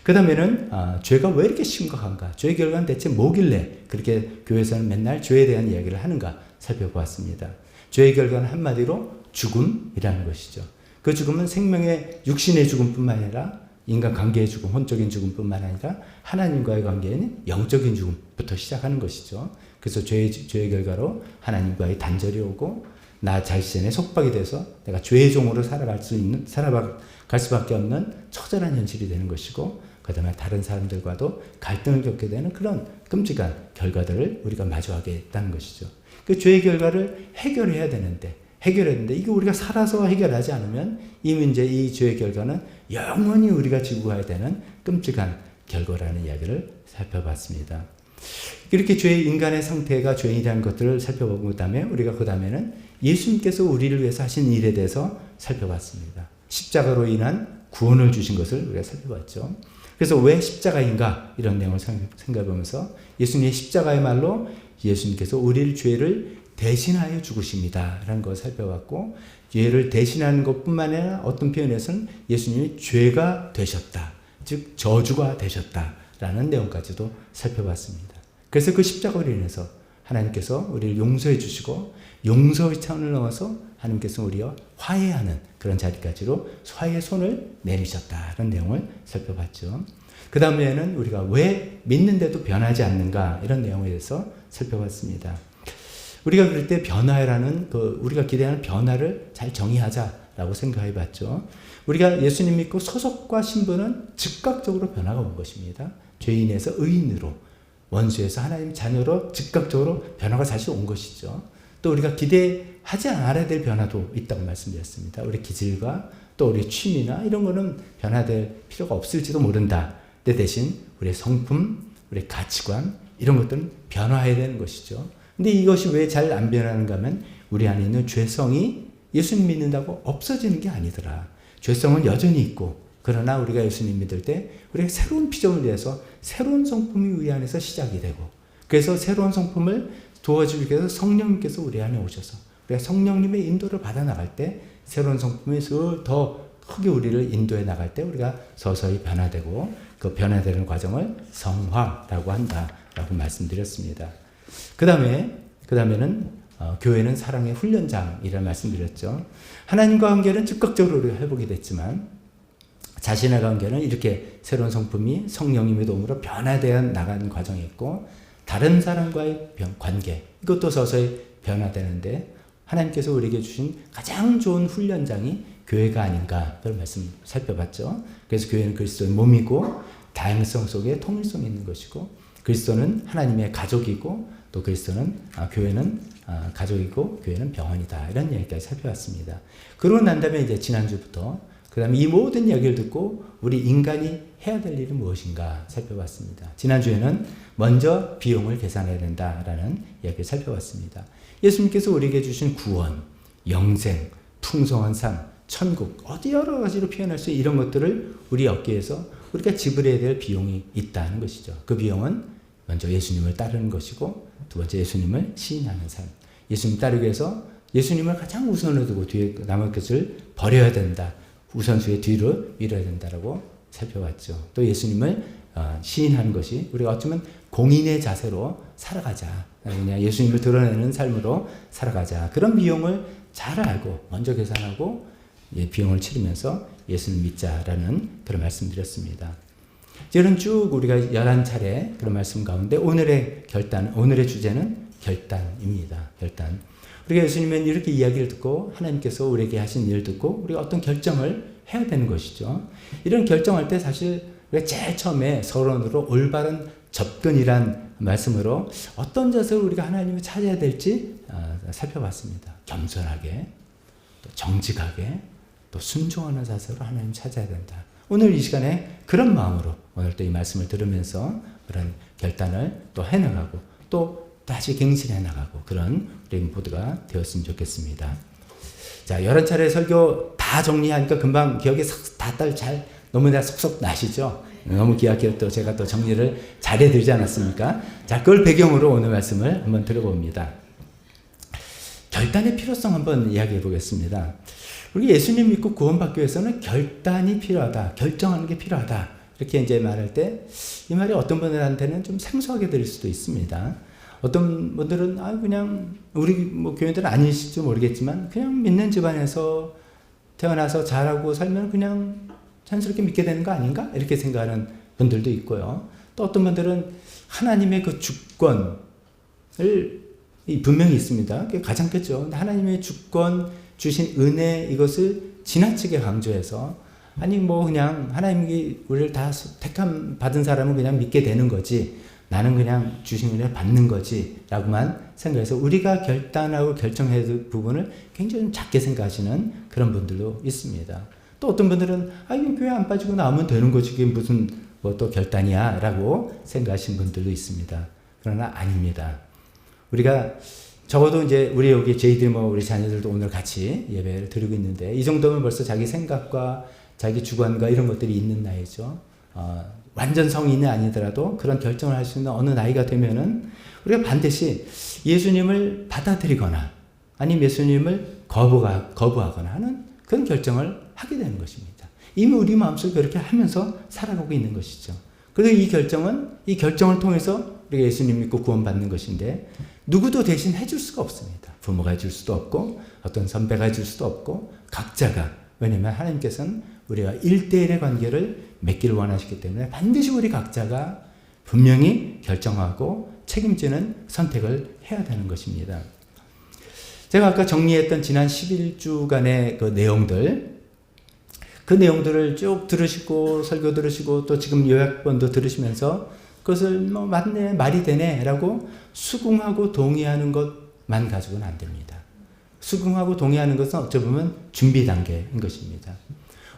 그 다음에는 죄가 왜 이렇게 심각한가? 죄의 결과는 대체 뭐길래 그렇게 교회에서는 맨날 죄에 대한 이야기를 하는가 살펴보았습니다. 죄의 결과는 한마디로 죽음이라는 것이죠. 그 죽음은 생명의 육신의 죽음뿐만 아니라 인간관계의 죽음, 혼적인 죽음뿐만 아니라 하나님과의 관계에는 영적인 죽음부터 시작하는 것이죠. 그래서 죄의 결과로 하나님과의 단절이 오고 나 자신의 속박이 돼서 내가 죄의 종으로 살아갈 수밖에 없는 처절한 현실이 되는 것이고, 그 다음에 다른 사람들과도 갈등을 겪게 되는 그런 끔찍한 결과들을 우리가 마주하게 됐다는 것이죠. 그 죄의 결과를 해결해야 되는데 이게 우리가 살아서 해결하지 않으면 이 문제, 이 죄의 결과는 영원히 우리가 지고 가야 되는 끔찍한 결과라는 이야기를 살펴봤습니다. 이렇게 인간의 상태가 죄인이라는 것들을 살펴보고 우리가 그 다음에는 예수님께서 우리를 위해서 하신 일에 대해서 살펴봤습니다. 십자가로 인한 구원을 주신 것을 우리가 살펴봤죠. 그래서 왜 십자가인가 이런 내용을 생각해보면서 예수님의 십자가야말로 예수님께서 우리의 죄를 대신하여 죽으십니다 라는 것을 살펴봤고, 죄를 대신하는 것뿐만 아니라 어떤 표현에서는 예수님이 죄가 되셨다, 즉 저주가 되셨다 라는 내용까지도 살펴봤습니다. 그래서 그 십자가로 인해서 하나님께서 우리를 용서해 주시고, 용서의 차원을 넘어서 하나님께서 우리와 화해하는 그런 자리까지로 화해의 손을 내미셨다는 내용을 살펴봤죠. 그 다음에는 우리가 왜 믿는데도 변하지 않는가 이런 내용에 대해서 살펴봤습니다. 우리가 그럴 때 변화라는 우리가 기대하는 변화를 잘 정의하자라고 생각해 봤죠. 우리가 예수님 믿고 소속과 신분은 즉각적으로 변화가 온 것입니다. 죄인에서 의인으로, 원수에서 하나님 자녀로 즉각적으로 변화가 사실 온 것이죠. 또 우리가 기대하지 않아야 될 변화도 있다고 말씀드렸습니다. 우리 기질과 또 우리 취미나 이런 거는 변화될 필요가 없을지도 모른다. 근데 대신 우리의 성품, 우리의 가치관 이런 것들은 변화해야 되는 것이죠. 근데 이것이 왜 잘 안 변하는가 하면 우리 안에 있는 죄성이 예수님 믿는다고 없어지는 게 아니더라. 죄성은 여전히 있고, 그러나 우리가 예수님 믿을 때 우리가 새로운 피조물을 위해서 새로운 성품이 우리 안에서 시작이 되고, 그래서 새로운 성품을 도와주기 위해서 성령님께서 우리 안에 오셔서 우리가 성령님의 인도를 받아 나갈 때 새로운 성품이 더 크게 우리를 인도해 나갈 때 우리가 서서히 변화되고, 그 변화되는 과정을 성화라고 한다라고 말씀드렸습니다. 그 다음에는 교회는 사랑의 훈련장이라는 말씀드렸죠. 하나님과 관계는 즉각적으로 우리가 회복이 됐지만 자신의 관계는 이렇게 새로운 성품이 성령님의 도움으로 변화되어 나가는 과정이 있고, 다른 사람과의 관계 이것도 서서히 변화되는데 하나님께서 우리에게 주신 가장 좋은 훈련장이 교회가 아닌가 그런 말씀 살펴봤죠. 그래서 교회는 그리스도의 몸이고 다양성 속에 통일성이 있는 것이고, 그리스도는 하나님의 가족이고 또 교회는 가족이고 교회는 병원이다 이런 얘기까지 살펴봤습니다. 그러고 난 다음에 이제 지난주부터 그 다음에 이 모든 이야기를 듣고 우리 인간이 해야 될 일은 무엇인가 살펴봤습니다. 지난주에는 먼저 비용을 계산해야 된다라는 이야기를 살펴봤습니다. 예수님께서 우리에게 주신 구원, 영생, 풍성한 삶, 천국, 어디 여러 가지로 표현할 수 있는 이런 것들을 우리 얻기 위해서 우리가 지불해야 될 비용이 있다는 것이죠. 그 비용은 먼저 예수님을 따르는 것이고, 두 번째 예수님을 시인하는 삶. 예수님 따르기 위해서 예수님을 가장 우선으로 두고 뒤에 남은 것을 버려야 된다. 우선순위의 뒤로 밀어야 된다라고 살펴봤죠. 또 예수님을 시인하는 것이 우리가 어쩌면 공인의 자세로 살아가자. 그냥 예수님을 드러내는 삶으로 살아가자. 그런 비용을 잘 알고 먼저 계산하고 비용을 치르면서 예수를 믿자라는 그런 말씀드렸습니다. 이런 쭉 우리가 11차례 그런 말씀 가운데 오늘의 주제는 결단입니다. 결단. 우리가 예수님은 이렇게 이야기를 듣고 하나님께서 우리에게 하신 일을 듣고 우리가 어떤 결정을 해야 되는 것이죠. 이런 결정할 때 사실 우리가 제일 처음에 서론으로 올바른 접근이란 말씀으로 어떤 자세로 우리가 하나님을 찾아야 될지 살펴봤습니다. 겸손하게, 또 정직하게, 또 순종하는 자세로 하나님 찾아야 된다. 오늘 이 시간에 그런 마음으로 오늘 또 이 말씀을 들으면서 그런 결단을 또 해나가고 또 다시 갱신해 나가고 그런 우리 모두가 되었으면 좋겠습니다. 자, 11차례 설교 다 정리하니까 금방 기억에 다들 잘 너무나 속속 나시죠? 너무 기억해 또 제가 또 정리를 잘 해드리지 않았습니까? 자, 그걸 배경으로 오늘 말씀을 한번 들어봅니다. 결단의 필요성 한번 이야기해 보겠습니다. 우리 예수님 믿고 구원받기 위해서는 결단이 필요하다. 결정하는 게 필요하다. 이렇게 이제 말할 때 이 말이 어떤 분들한테는 좀 생소하게 들릴 수도 있습니다. 어떤 분들은 그냥 우리 교인들은 아니실지 모르겠지만 그냥 믿는 집안에서 태어나서 자라고 살면 그냥 자연스럽게 믿게 되는 거 아닌가? 이렇게 생각하는 분들도 있고요. 또 어떤 분들은 하나님의 그 주권을 분명히 있습니다. 그게 가장 크죠. 근데 하나님의 주권, 주신 은혜 이것을 지나치게 강조해서 아니 뭐 그냥 하나님이 우리를 다 택함 받은 사람은 그냥 믿게 되는 거지 나는 그냥 주신 은혜 받는 거지 라고만 생각해서 우리가 결단하고 결정해야 될 부분을 굉장히 좀 작게 생각하시는 그런 분들도 있습니다. 또 어떤 분들은 아 이거 교회 안 빠지고 나오면 되는 거지 그게 무슨 뭐 또 결단이야 라고 생각하시는 분들도 있습니다. 그러나 아닙니다. 우리가 적어도 이제 우리 여기 저희들 뭐 우리 자녀들도 오늘 같이 예배를 드리고 있는데 이 정도면 벌써 자기 생각과 자기 주관과 이런 것들이 있는 나이죠. 완전 성인이 아니더라도 그런 결정을 할 수 있는 어느 나이가 되면은 우리가 반드시 예수님을 받아들이거나 아니면 예수님을 거부하거나 하는 그런 결정을 하게 되는 것입니다. 이미 우리 마음속에 그렇게 하면서 살아가고 있는 것이죠. 그리고 이 결정을 통해서 우리가 예수님 믿고 구원받는 것인데 누구도 대신 해줄 수가 없습니다. 부모가 해줄 수도 없고 어떤 선배가 해줄 수도 없고 각자가 왜냐하면 하나님께서는 우리가 1대1의 관계를 맺기를 원하시기 때문에 반드시 우리 각자가 분명히 결정하고 책임지는 선택을 해야 되는 것입니다. 제가 아까 정리했던 지난 11주간의 그 내용들을 쭉 들으시고 설교 들으시고 또 지금 요약본도 들으시면서 그것을 뭐 맞네 말이 되네 라고 수긍하고 동의하는 것만 가지고는 안 됩니다. 수긍하고 동의하는 것은 어찌 보면 준비 단계인 것입니다.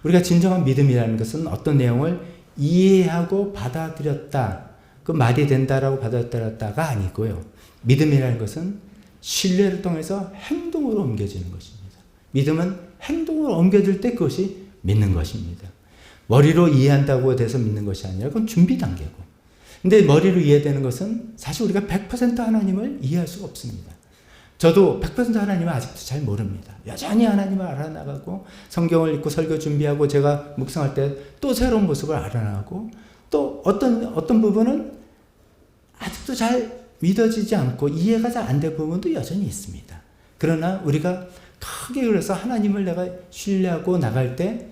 우리가 진정한 믿음이라는 것은 어떤 내용을 이해하고 받아들였다. 그 말이 된다라고 받아들였다가 아니고요. 믿음이라는 것은 신뢰를 통해서 행동으로 옮겨지는 것입니다. 믿음은 행동으로 옮겨질 때 그것이 믿는 것입니다. 머리로 이해한다고 돼서 믿는 것이 아니라 그건 준비 단계고. 근데 머리로 이해되는 것은 사실 우리가 100% 하나님을 이해할 수가 없습니다. 저도 100% 하나님을 아직도 잘 모릅니다. 여전히 하나님을 알아나가고 성경을 읽고 설교 준비하고 제가 묵상할 때 또 새로운 모습을 알아나가고 또 어떤 부분은 아직도 잘 믿어지지 않고 이해가 잘 안 될 부분도 여전히 있습니다. 그러나 우리가 크게 그래서 하나님을 내가 신뢰하고 나갈 때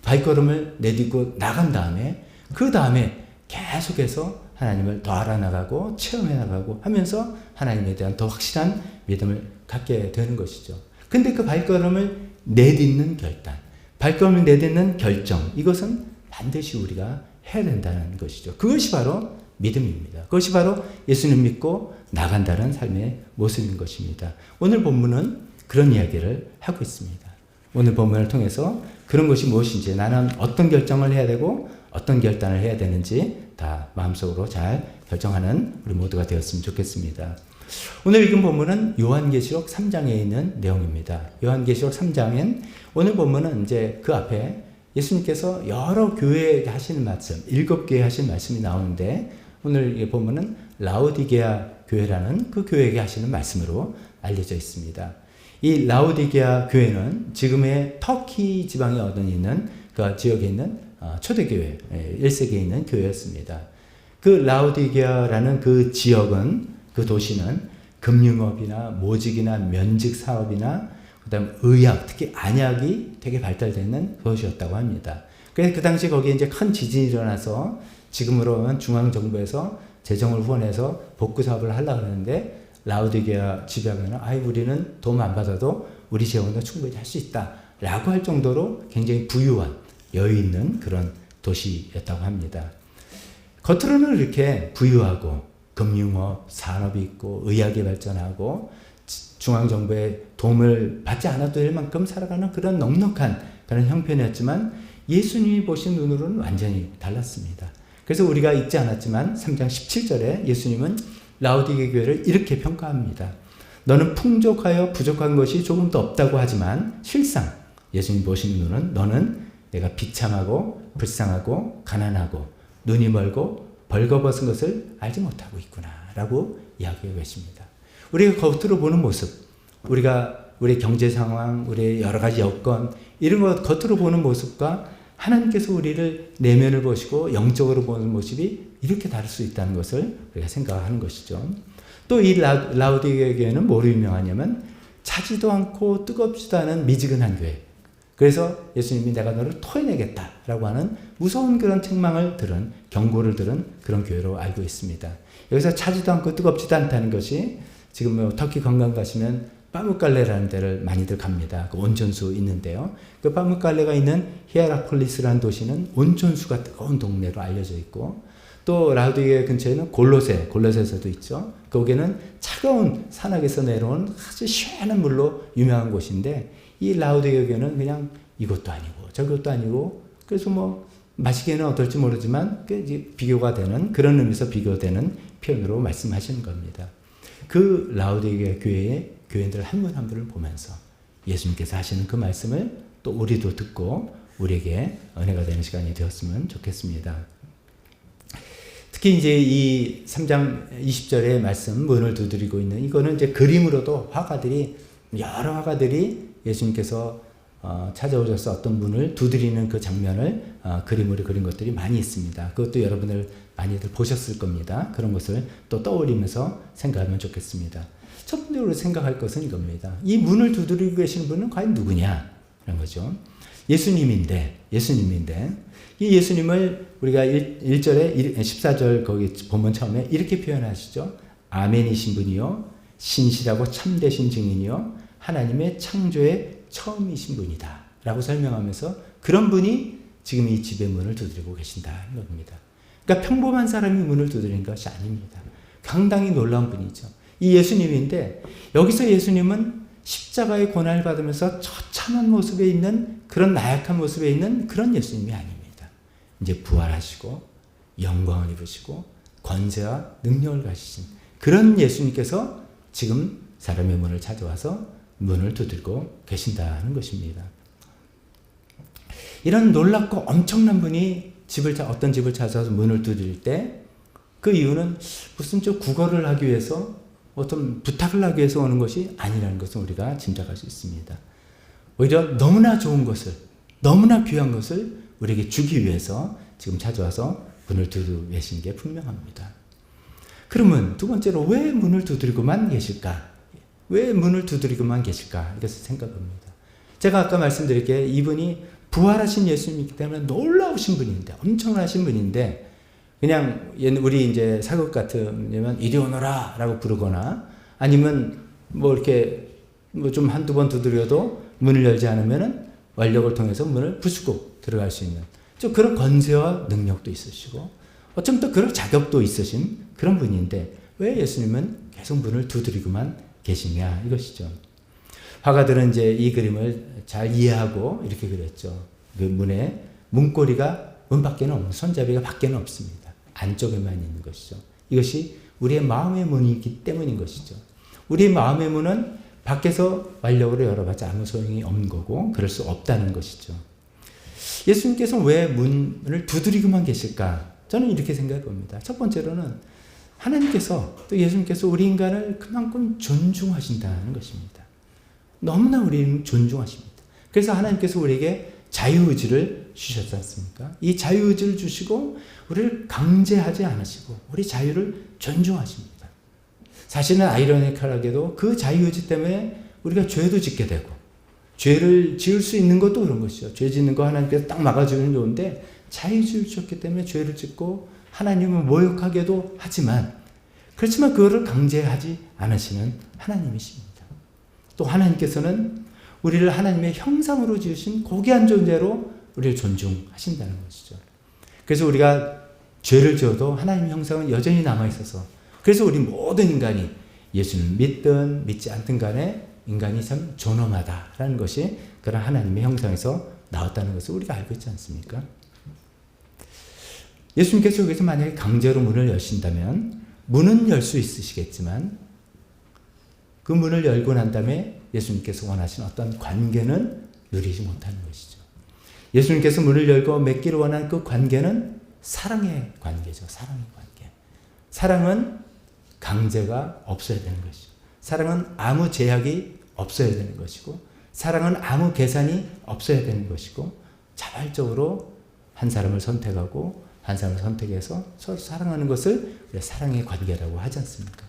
발걸음을 내딛고 나간 다음에 그 다음에 계속해서 하나님을 더 알아나가고 체험해 나가고 하면서 하나님에 대한 더 확실한 믿음을 갖게 되는 것이죠. 근데 그 발걸음을 내딛는 결단, 발걸음을 내딛는 결정, 이것은 반드시 우리가 해야 된다는 것이죠. 그것이 바로 믿음입니다. 그것이 바로 예수님 믿고 나간다는 삶의 모습인 것입니다. 오늘 본문은 그런 이야기를 하고 있습니다. 오늘 본문을 통해서 그런 것이 무엇인지 나는 어떤 결정을 해야 되고 어떤 결단을 해야 되는지 다 마음속으로 잘 결정하는 우리 모두가 되었으면 좋겠습니다. 오늘 읽은 본문은 요한계시록 3장에 있는 내용입니다. 요한계시록 3장엔 오늘 본문은 이제 그 앞에 예수님께서 여러 교회에게 하시는 말씀, 7교회에 하신 말씀이 나오는데 오늘 이 본문은 라오디게아 교회라는 그 교회에게 하시는 말씀으로 알려져 있습니다. 이 라오디게아 교회는 지금의 터키 지방에 있는 그 지역에 있는 초대교회, 1세기에 있는 교회였습니다. 그 라오디게아라는 그 지역은, 그 도시는 금융업이나 모직이나 면직 사업이나 그다음 의학, 특히 안약이 되게 발달되는 도시였다고 합니다. 그래서 그 당시 거기에 이제 큰 지진이 일어나서 지금으로는 중앙정부에서 재정을 후원해서 복구 사업을 하려고 하는데 라오디게아 지방에는 우리는 도움 안 받아도 우리 재원도 충분히 할 수 있다 라고 할 정도로 굉장히 부유한 여유 있는 그런 도시였다고 합니다. 겉으로는 이렇게 부유하고 금융업, 산업이 있고 의학이 발전하고 중앙정부의 도움을 받지 않아도 될 만큼 살아가는 그런 넉넉한 그런 형편이었지만 예수님이 보신 눈으로는 완전히 달랐습니다. 그래서 우리가 읽지 않았지만 3장 17절에 예수님은 라오디게 교회를 이렇게 평가합니다. 너는 풍족하여 부족한 것이 조금 더 없다고 하지만 실상 예수님 보신 눈은 너는 내가 비참하고 불쌍하고 가난하고 눈이 멀고 벌거벗은 것을 알지 못하고 있구나 라고 이야기하고 계십니다. 우리가 겉으로 보는 모습, 우리 경제 상황, 우리의 여러 가지 여건 이런 것 겉으로 보는 모습과 하나님께서 우리를 내면을 보시고 영적으로 보는 모습이 이렇게 다를 수 있다는 것을 우리가 생각하는 것이죠. 또 이 라오디게아 교회는 뭐로 유명하냐면 차지도 않고 뜨겁지도 않은 미지근한 교회. 그래서 예수님이 내가 너를 토해내겠다라고 하는 무서운 그런 책망을 들은, 경고를 들은 그런 교회로 알고 있습니다. 여기서 차지도 않고 뜨겁지도 않다는 것이 지금 뭐 터키 관광 가시면 파무칼레라는 데를 많이들 갑니다. 그 온천수 있는데요. 그 파무칼레가 있는 히에라폴리스라는 도시는 온천수가 뜨거운 동네로 알려져 있고, 또 라우디게 근처에는 골로새에서도 있죠. 거기는 차가운 산악에서 내려온 아주 시원한 물로 유명한 곳인데, 이 라우디게 교회는 그냥 이것도 아니고 저것도 아니고, 그래서 뭐 마시기에는 어떨지 모르지만 그 이제 비교가 되는, 그런 의미에서 비교되는 표현으로 말씀하시는 겁니다. 그 라우디게 교회의 교인들 한 분 한 분을 보면서 예수님께서 하시는 그 말씀을 또 우리도 듣고 우리에게 은혜가 되는 시간이 되었으면 좋겠습니다. 특히 이제 이 3장 20절의 말씀, 문을 두드리고 있는 이거는 이제 그림으로도 여러 화가들이 예수님께서 찾아오셔서 어떤 문을 두드리는 그 장면을 그림으로 그린 것들이 많이 있습니다. 그것도 여러분들 많이들 보셨을 겁니다. 그런 것을 또 떠올리면서 생각하면 좋겠습니다. 첫 번째로 생각할 것은 이겁니다. 이 문을 두드리고 계시는 분은 과연 누구냐? 라는 거죠. 예수님인데 이 예수님을 우리가 1절에 14절 거기 본문 처음에 이렇게 표현하시죠. 아멘이신 분이요, 신실하고 참되신 증인이요, 하나님의 창조의 처음이신 분이다 라고 설명하면서 그런 분이 지금 이 집의 문을 두드리고 계신다는 겁니다. 그러니까 평범한 사람이 문을 두드리는 것이 아닙니다. 상당히 놀라운 분이죠. 이 예수님인데, 여기서 예수님은 십자가의 고난을 받으면서 처참한 모습에 있는, 그런 나약한 모습에 있는 그런 예수님이 아닙니다. 이제 부활하시고 영광을 입으시고 권세와 능력을 가지신 그런 예수님께서 지금 사람의 문을 찾아와서 문을 두들고 계신다는 것입니다. 이런 놀랍고 엄청난 분이 어떤 집을 찾아서 문을 두드릴 때 그 이유는 무슨 좀 구걸을 하기 위해서, 어떤 부탁을 하기 위해서 오는 것이 아니라는 것을 우리가 짐작할 수 있습니다. 오히려 너무나 좋은 것을, 너무나 귀한 것을 우리에게 주기 위해서 지금 찾아와서 문을 두드리고 계신 게 분명합니다. 그러면 두 번째로 왜 문을 두드리고만 계실까? 왜 문을 두드리고만 계실까? 이것을 생각합니다. 제가 아까 말씀드렸기에 이분이 부활하신 예수님이기 때문에 놀라우신 분인데, 엄청나신 분인데, 그냥 우리 이제 사극 같으면 이리 오너라 라고 부르거나 아니면 뭐 이렇게 뭐 좀 한두 번 두드려도 문을 열지 않으면은 완력을 통해서 문을 부수고 들어갈 수 있는 좀 그런 권세와 능력도 있으시고 어쩜 또 그런 자격도 있으신 그런 분인데 왜 예수님은 계속 문을 두드리고만 계시냐 이것이죠. 화가들은 이제 이 그림을 잘 이해하고 이렇게 그렸죠. 그 문에 문고리가 문 밖에는 없는, 손잡이가 밖에는 없습니다. 안쪽에만 있는 것이죠. 이것이 우리의 마음의 문이기 때문인 것이죠. 우리의 마음의 문은 밖에서 완력으로 열어봤자 아무 소용이 없는 거고 그럴 수 없다는 것이죠. 예수님께서 왜 문을 두드리고만 계실까? 저는 이렇게 생각해 봅니다. 첫 번째로는 하나님께서 또 예수님께서 우리 인간을 그만큼 존중하신다는 것입니다. 너무나 우리는 존중하십니다. 그래서 하나님께서 우리에게 자유의지를 주셨지 않습니까? 이 자유의지를 주시고 우리를 강제하지 않으시고 우리 자유를 존중하십니다. 사실은 아이러니컬하게도 그 자유의지 때문에 우리가 죄도 짓게 되고 죄를 지을 수 있는 것도 그런 것이죠. 죄 짓는 거 하나님께서 딱 막아주면 좋은데 자유의지를 주셨기 때문에 죄를 짓고 하나님을 모욕하게도 하지만 그렇지만 그거를 강제하지 않으시는 하나님이십니다. 또 하나님께서는 우리를 하나님의 형상으로 지으신 고귀한 존재로 우리를 존중하신다는 것이죠. 그래서 우리가 죄를 지어도 하나님의 형상은 여전히 남아있어서 그래서 우리 모든 인간이 예수를 믿든 믿지 않든 간에 인간이 참 존엄하다라는 것이 그런 하나님의 형상에서 나왔다는 것을 우리가 알고 있지 않습니까? 예수님께서 여기서 만약에 강제로 문을 여신다면 문은 열 수 있으시겠지만 그 문을 열고 난 다음에 예수님께서 원하신 어떤 관계는 누리지 못하는 것이죠. 예수님께서 문을 열고 맺기를 원하는 그 관계는 사랑의 관계죠. 사랑의 관계. 사랑은 강제가 없어야 되는 것이죠. 사랑은 아무 제약이 없어야 되는 것이고 사랑은 아무 계산이 없어야 되는 것이고 자발적으로 한 사람을 선택하고 한 사람을 선택해서 서로 사랑하는 것을 사랑의 관계라고 하지 않습니까?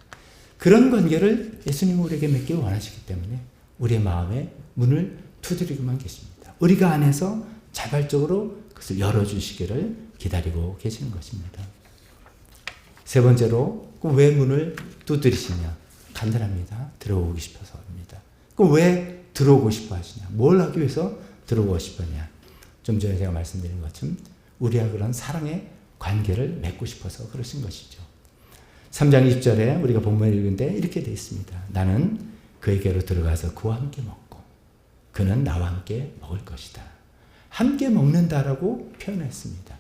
그런 관계를 예수님은 우리에게 맺기를 원하시기 때문에 우리의 마음에 문을 두드리고만 계십니다. 우리가 안에서 자발적으로 그것을 열어주시기를 기다리고 계시는 것입니다. 세 번째로 왜 문을 두드리시냐? 간단합니다. 들어오고 싶어서입니다. 그럼 왜 들어오고 싶어 하시냐? 뭘 하기 위해서 들어오고 싶었냐? 좀 전에 제가 말씀드린 것처럼 우리와 그런 사랑의 관계를 맺고 싶어서 그러신 것이죠. 3장 20절에 우리가 본문을 읽는데 이렇게 되어 있습니다. 나는 그에게로 들어가서 그와 함께 먹고 그는 나와 함께 먹을 것이다. 함께 먹는다라고 표현했습니다.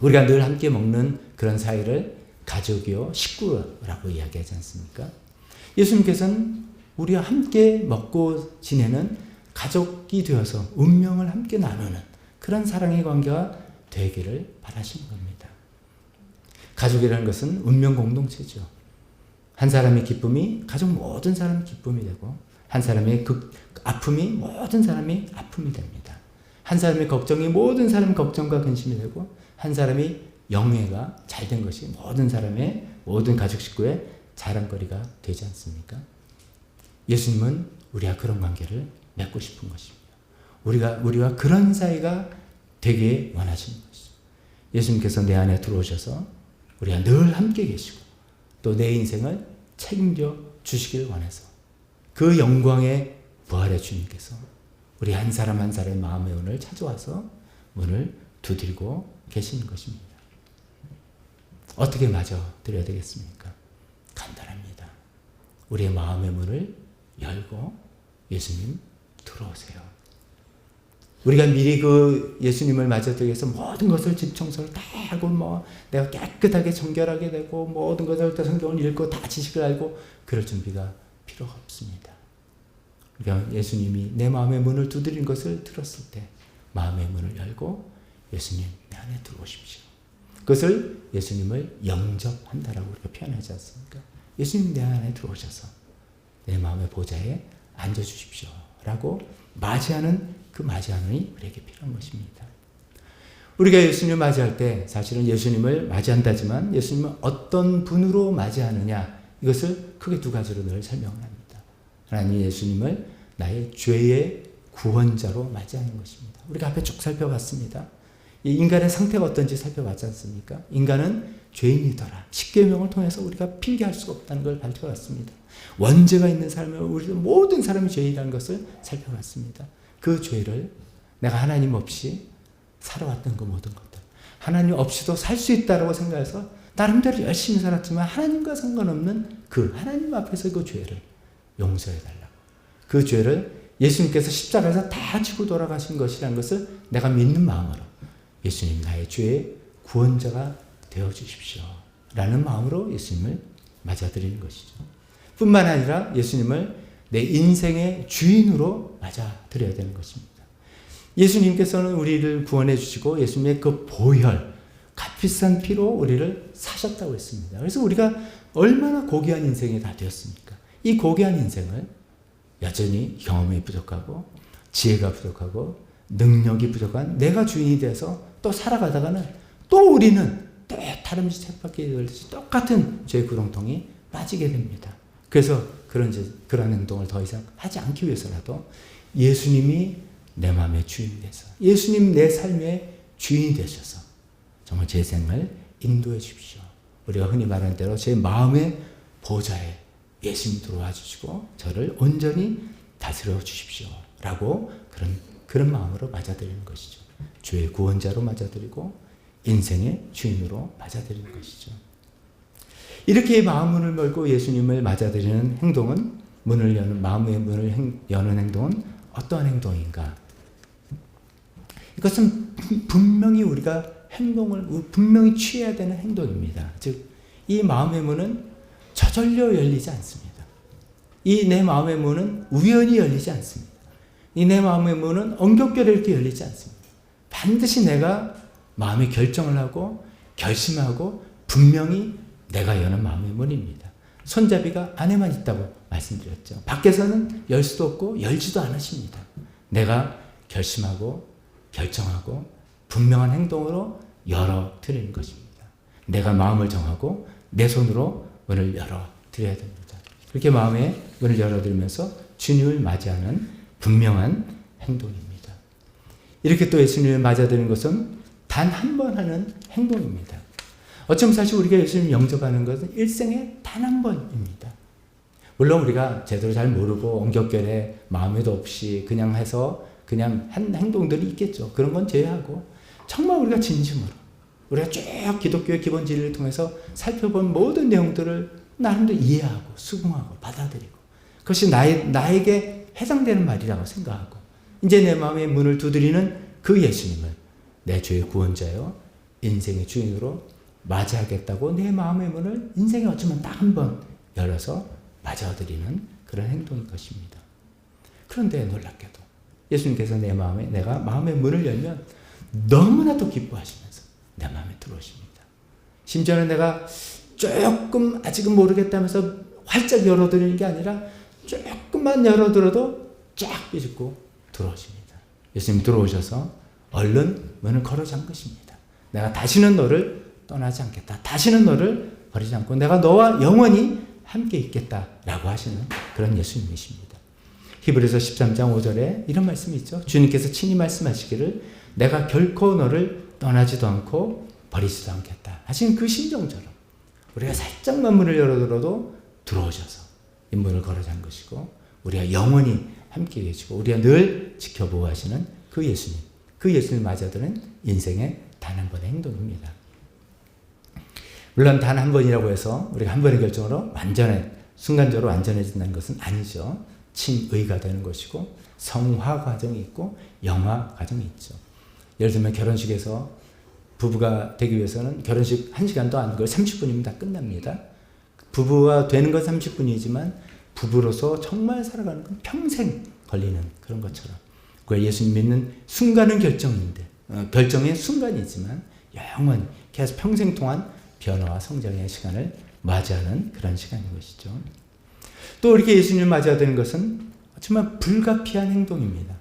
우리가 늘 함께 먹는 그런 사이를 가족이요 식구라고 이야기하지 않습니까? 예수님께서는 우리와 함께 먹고 지내는 가족이 되어서 운명을 함께 나누는 그런 사랑의 관계가 되기를 바라시는 겁니다. 가족이라는 것은 운명 공동체죠. 한 사람의 기쁨이 가족 모든 사람의 기쁨이 되고 한 사람의 아픔이 모든 사람의 아픔이 됩니다. 한 사람의 걱정이 모든 사람의 걱정과 근심이 되고 한 사람이 영예가 잘된 것이 모든 사람의 모든 가족 식구의 자랑거리가 되지 않습니까? 예수님은 우리와 그런 관계를 맺고 싶은 것입니다. 우리와 그런 사이가 되게 원하시는 것이죠. 예수님께서 내 안에 들어오셔서 우리가 늘 함께 계시고 또 내 인생을 책임져 주시길 원해서 그 영광의 부활의 주님께서 우리 한 사람 한 사람의 마음의 문을 찾아와서 문을 두드리고 계시는 것입니다. 어떻게 맞아 드려야 되겠습니까? 간단합니다. 우리의 마음의 문을 열고 예수님 들어오세요. 우리가 미리 그 예수님을 맞아들기 위해서 모든 것을 집 청소를 다 하고 내가 깨끗하게 정결하게 되고 모든 것을 다 성경을 읽고 다 지식을 알고 그럴 준비가 필요가 없습니다. 그러니까 예수님이 내 마음의 문을 두드린 것을 들었을 때 마음의 문을 열고 예수님 내 안에 들어오십시오. 그것을 예수님을 영접한다라고 우리가 표현하지 않습니까? 예수님 내 안에 들어오셔서 내 마음의 보좌에 앉아주십시오 라고 맞이하는 그 맞이함이 우리에게 필요한 것입니다. 우리가 예수님을 맞이할 때 사실은 예수님을 맞이한다지만 예수님은 어떤 분으로 맞이하느냐 이것을 크게 두 가지로 늘 설명을 합니다. 하나님 예수님을 나의 죄의 구원자로 맞이하는 것입니다. 우리가 앞에 쭉 살펴봤습니다. 이 인간의 상태가 어떤지 살펴봤지 않습니까? 인간은 죄인이더라. 십계명을 통해서 우리가 핑계할 수가 없다는 걸 밝혀봤습니다. 원죄가 있는 삶을 우리 모든 사람이 죄인이라는 것을 살펴봤습니다. 그 죄를 내가 하나님 없이 살아왔던 그 모든 것들 하나님 없이도 살 수 있다고 생각해서 나름대로 열심히 살았지만 하나님과 상관없는 그 하나님 앞에서 그 죄를 용서해달라고 그 죄를 예수님께서 십자가에서 다 지고 돌아가신 것이라는 것을 내가 믿는 마음으로 예수님 나의 죄의 구원자가 되어주십시오 라는 마음으로 예수님을 맞아들이는 것이죠. 뿐만 아니라 예수님을 내 인생의 주인으로 맞아들여야 되는 것입니다. 예수님께서는 우리를 구원해 주시고 예수님의 그 보혈, 값비싼 피로 우리를 사셨다고 했습니다. 그래서 우리가 얼마나 고귀한 인생이 다 되었습니까? 이 고귀한 인생을 여전히 경험이 부족하고 지혜가 부족하고 능력이 부족한 내가 주인이 돼서 또 살아가다가는 또 우리는 또 다른 쳇바퀴 돌듯이 똑같은 죄의 구렁텅이 빠지게 됩니다. 그래서 그런 행동을 더 이상 하지 않기 위해서라도 예수님이 내 마음의 주인이 돼서 예수님 내 삶의 주인이 되셔서 정말 제 생을 인도해 주십시오. 우리가 흔히 말하는 대로 제 마음의 보좌에 예수님 들어와 주시고 저를 온전히 다스려 주십시오 라고 그런 마음으로 맞아들이는 것이죠. 주의 구원자로 맞아들이고 인생의 주인으로 맞아들이는 것이죠. 이렇게 마음문을 열고 예수님을 맞아들이는 행동은 마음의 문을 여는 행동은 어떠한 행동인가? 이것은 분명히 우리가 분명히 취해야 되는 행동입니다. 즉, 이 마음의 문은 저절로 열리지 않습니다. 이 내 마음의 문은 우연히 열리지 않습니다. 이 내 마음의 문은 엉겹결에 이렇게 열리지 않습니다. 반드시 내가 마음의 결정을 하고 결심하고 분명히 내가 여는 마음의 문입니다. 손잡이가 안에만 있다고 말씀드렸죠. 밖에서는 열 수도 없고 열지도 않으십니다. 내가 결심하고 결정하고 분명한 행동으로 열어드리는 것입니다. 내가 마음을 정하고 내 손으로 문을 열어드려야 됩니다. 그렇게 마음의 문을 열어드리면서 주님을 맞이하는 분명한 행동입니다. 이렇게 또 예수님을 맞아드리는 것은 단 한 번 하는 행동입니다. 어쩌면 사실 우리가 예수님을 영접하는 것은 일생에 단 한 번입니다. 물론 우리가 제대로 잘 모르고 엉겹결에 마음에도 없이 그냥 해서 그냥 한 행동들이 있겠죠. 그런 건 제외하고 정말 우리가 진심으로 우리가 쭉 기독교의 기본 진리를 통해서 살펴본 모든 내용들을 나름대로 이해하고 수긍하고 받아들이고 그것이 나에게 해당되는 말이라고 생각하고 이제 내 마음의 문을 두드리는 그 예수님을 내 주의 구원자요 인생의 주인으로 맞이하겠다고 내 마음의 문을 인생에 어쩌면 딱 한 번 열어서 맞아들이는 그런 행동인 것입니다. 그런데 놀랍게도 예수님께서 내가 마음의 문을 열면 너무나도 기뻐하시면서 내 마음에 들어오십니다. 심지어는 내가 조금 아직은 모르겠다면서 활짝 열어드리는 게 아니라 조금만 열어들어도 쫙 삐집고 들어오십니다. 예수님 들어오셔서 얼른 문을 걸어 잠그십니다. 내가 다시는 너를 떠나지 않겠다. 다시는 너를 버리지 않고 내가 너와 영원히 함께 있겠다라고 하시는 그런 예수님이십니다. 히브리서 13장 5절에 이런 말씀이 있죠. 주님께서 친히 말씀하시기를 내가 결코 너를 떠나지도 않고 버리지도 않겠다 하신 그 심정처럼 우리가 살짝만 문을 열어들어도 들어오셔서 이 문을 걸어 잠그시고 우리가 영원히 함께 계시고 우리가 늘 지켜보호하시는 그 예수님 맞아드는 인생의 단 한 번의 행동입니다. 물론 단 한 번이라고 해서 우리가 한 번의 결정으로 순간적으로 완전해진다는 것은 아니죠. 칭의가 되는 것이고 성화 과정이 있고 영화 과정이 있죠. 예를 들면 결혼식에서 부부가 되기 위해서는 결혼식 1시간도 안 걸려 30분이면 다 끝납니다. 부부가 되는 건 30분이지만 부부로서 정말 살아가는 건 평생 걸리는 그런 것처럼 그 예수님 믿는 순간은 결정의 순간이지만 영원히 계속 평생 동안 변화와 성장의 시간을 맞이하는 그런 시간인 것이죠. 또 이렇게 예수님을 맞이해야 되는 것은 정말 불가피한 행동입니다.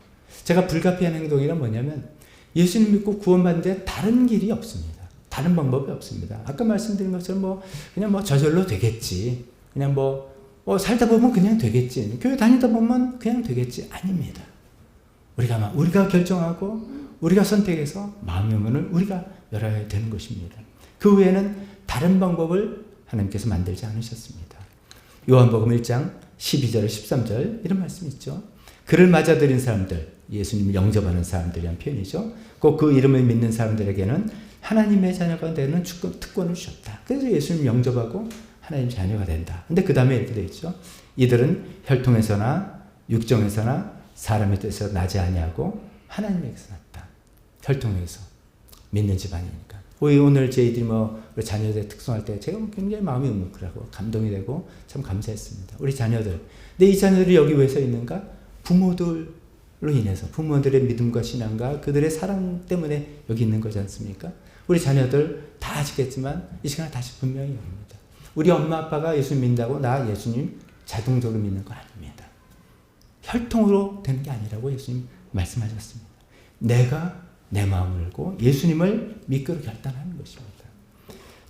제가 불가피한 행동이란 뭐냐면 예수님 믿고 구원받는데 다른 길이 없습니다. 다른 방법이 없습니다. 아까 말씀드린 것처럼 그냥 저절로 되겠지. 그냥 살다 보면 그냥 되겠지. 교회 다니다 보면 그냥 되겠지. 아닙니다. 우리가 결정하고 우리가 선택해서 마음의 문을 우리가 열어야 되는 것입니다. 그 외에는 다른 방법을 하나님께서 만들지 않으셨습니다. 요한복음 1장 12절 13절 이런 말씀이 있죠. 그를 맞아들인 사람들, 예수님을 영접하는 사람들이란 표현이죠. 꼭 그 이름을 믿는 사람들에게는 하나님의 자녀가 되는 특권을 주셨다. 그래서 예수님 영접하고 하나님 자녀가 된다. 근데 그 다음에 이렇게 되어 있죠. 이들은 혈통에서나 육정에서나 사람의 뜻에서 나지 아니하고 하나님에게서 났다. 혈통에서 믿는 집안이니까. 오늘 저희들이 우리 자녀들 특성할 때 제가 굉장히 마음이 뭉클하고 감동이 되고 참 감사했습니다. 우리 자녀들. 근데 이 자녀들이 여기 왜 서 있는가? 부모들로 인해서 부모들의 믿음과 신앙과 그들의 사랑 때문에 여기 있는 거지 않습니까? 우리 자녀들 다 아시겠지만 이 시간에 다시 분명히 얘기합니다. 우리 엄마 아빠가 예수 믿는다고 나 예수님 자동적으로 믿는 거 아닙니다. 혈통으로 되는 게 아니라고 예수님 말씀하셨습니다. 내가 내 마음을 열고 예수님을 믿기로 결단하는 것입니다.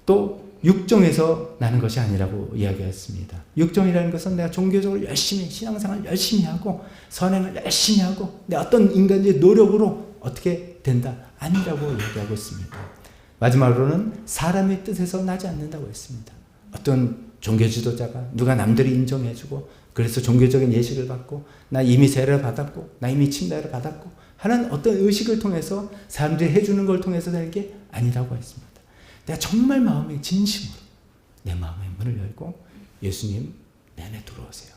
또 육정에서 나는 것이 아니라고 이야기했습니다. 육정이라는 것은 내가 종교적으로 열심히 신앙생활 열심히 하고 선행을 열심히 하고 내 어떤 인간의 노력으로 어떻게 된다 아니라고 얘기하고 있습니다. 마지막으로는 사람의 뜻에서 나지 않는다고 했습니다. 어떤 종교 지도자가 누가 남들이 인정해주고 그래서 종교적인 예식을 받고 나 이미 세례를 받았고 나 이미 침례를 받았고 하는 어떤 의식을 통해서 사람들이 해주는 걸 통해서 되는 게 아니라고 했습니다. 내가 정말 마음의 진심으로 내 마음의 문을 열고 예수님 내 안에 들어오세요.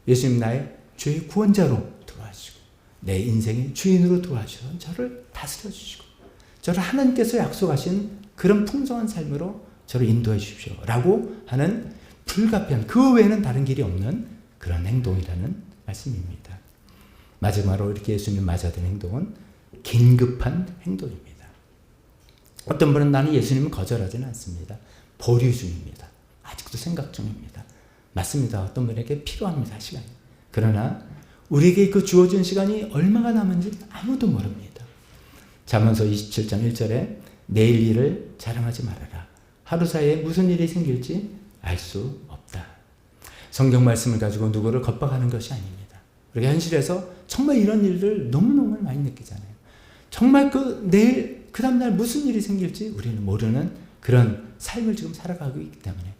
예수님 나의 죄의 구원자로 들어와주시고 내 인생의 주인으로 들어와주셔서 저를 다스려 주시고 저를 하나님께서 약속하신 그런 풍성한 삶으로 저를 인도해 주십시오 라고 하는 불가피한 그 외에는 다른 길이 없는 그런 행동이라는 말씀입니다. 마지막으로 이렇게 예수님 맞아든 행동은 긴급한 행동입니다. 어떤 분은 나는 예수님을 거절하지는 않습니다. 보류 중입니다. 아직도 생각 중입니다. 맞습니다. 어떤 분에게 필요합니다. 시간이. 그러나 우리에게 그 주어진 시간이 얼마가 남은지 아무도 모릅니다. 잠언서 27장 1절에 내일 일을 자랑하지 말아라. 하루 사이에 무슨 일이 생길지 알 수 없다. 성경 말씀을 가지고 누구를 겁박하는 것이 아닙니다. 우리가 현실에서 정말 이런 일을 너무너무 많이 느끼잖아요. 정말 내일 그 다음날 무슨 일이 생길지 우리는 모르는 그런 삶을 지금 살아가고 있기 때문에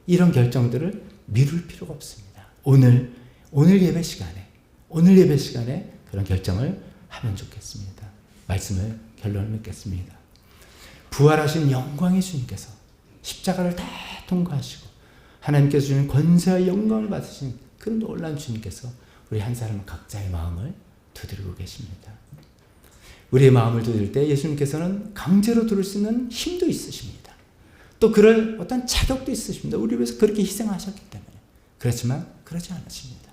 이런 결정들을 미룰 필요가 없습니다. 오늘 예배 시간에 그런 결정을 하면 좋겠습니다. 말씀을 결론을 맺겠습니다. 부활하신 영광의 주님께서 십자가를 다 통과하시고 하나님께서 주는 권세와 영광을 받으신 그 놀라운 주님께서 우리 한 사람 각자의 마음을 두드리고 계십니다. 우리의 마음을 두드릴 때 예수님께서는 강제로 두를 수 있는 힘도 있으십니다. 또 그럴 어떤 자격도 있으십니다. 우리 위해서 그렇게 희생하셨기 때문에. 그렇지만 그러지 않으십니다.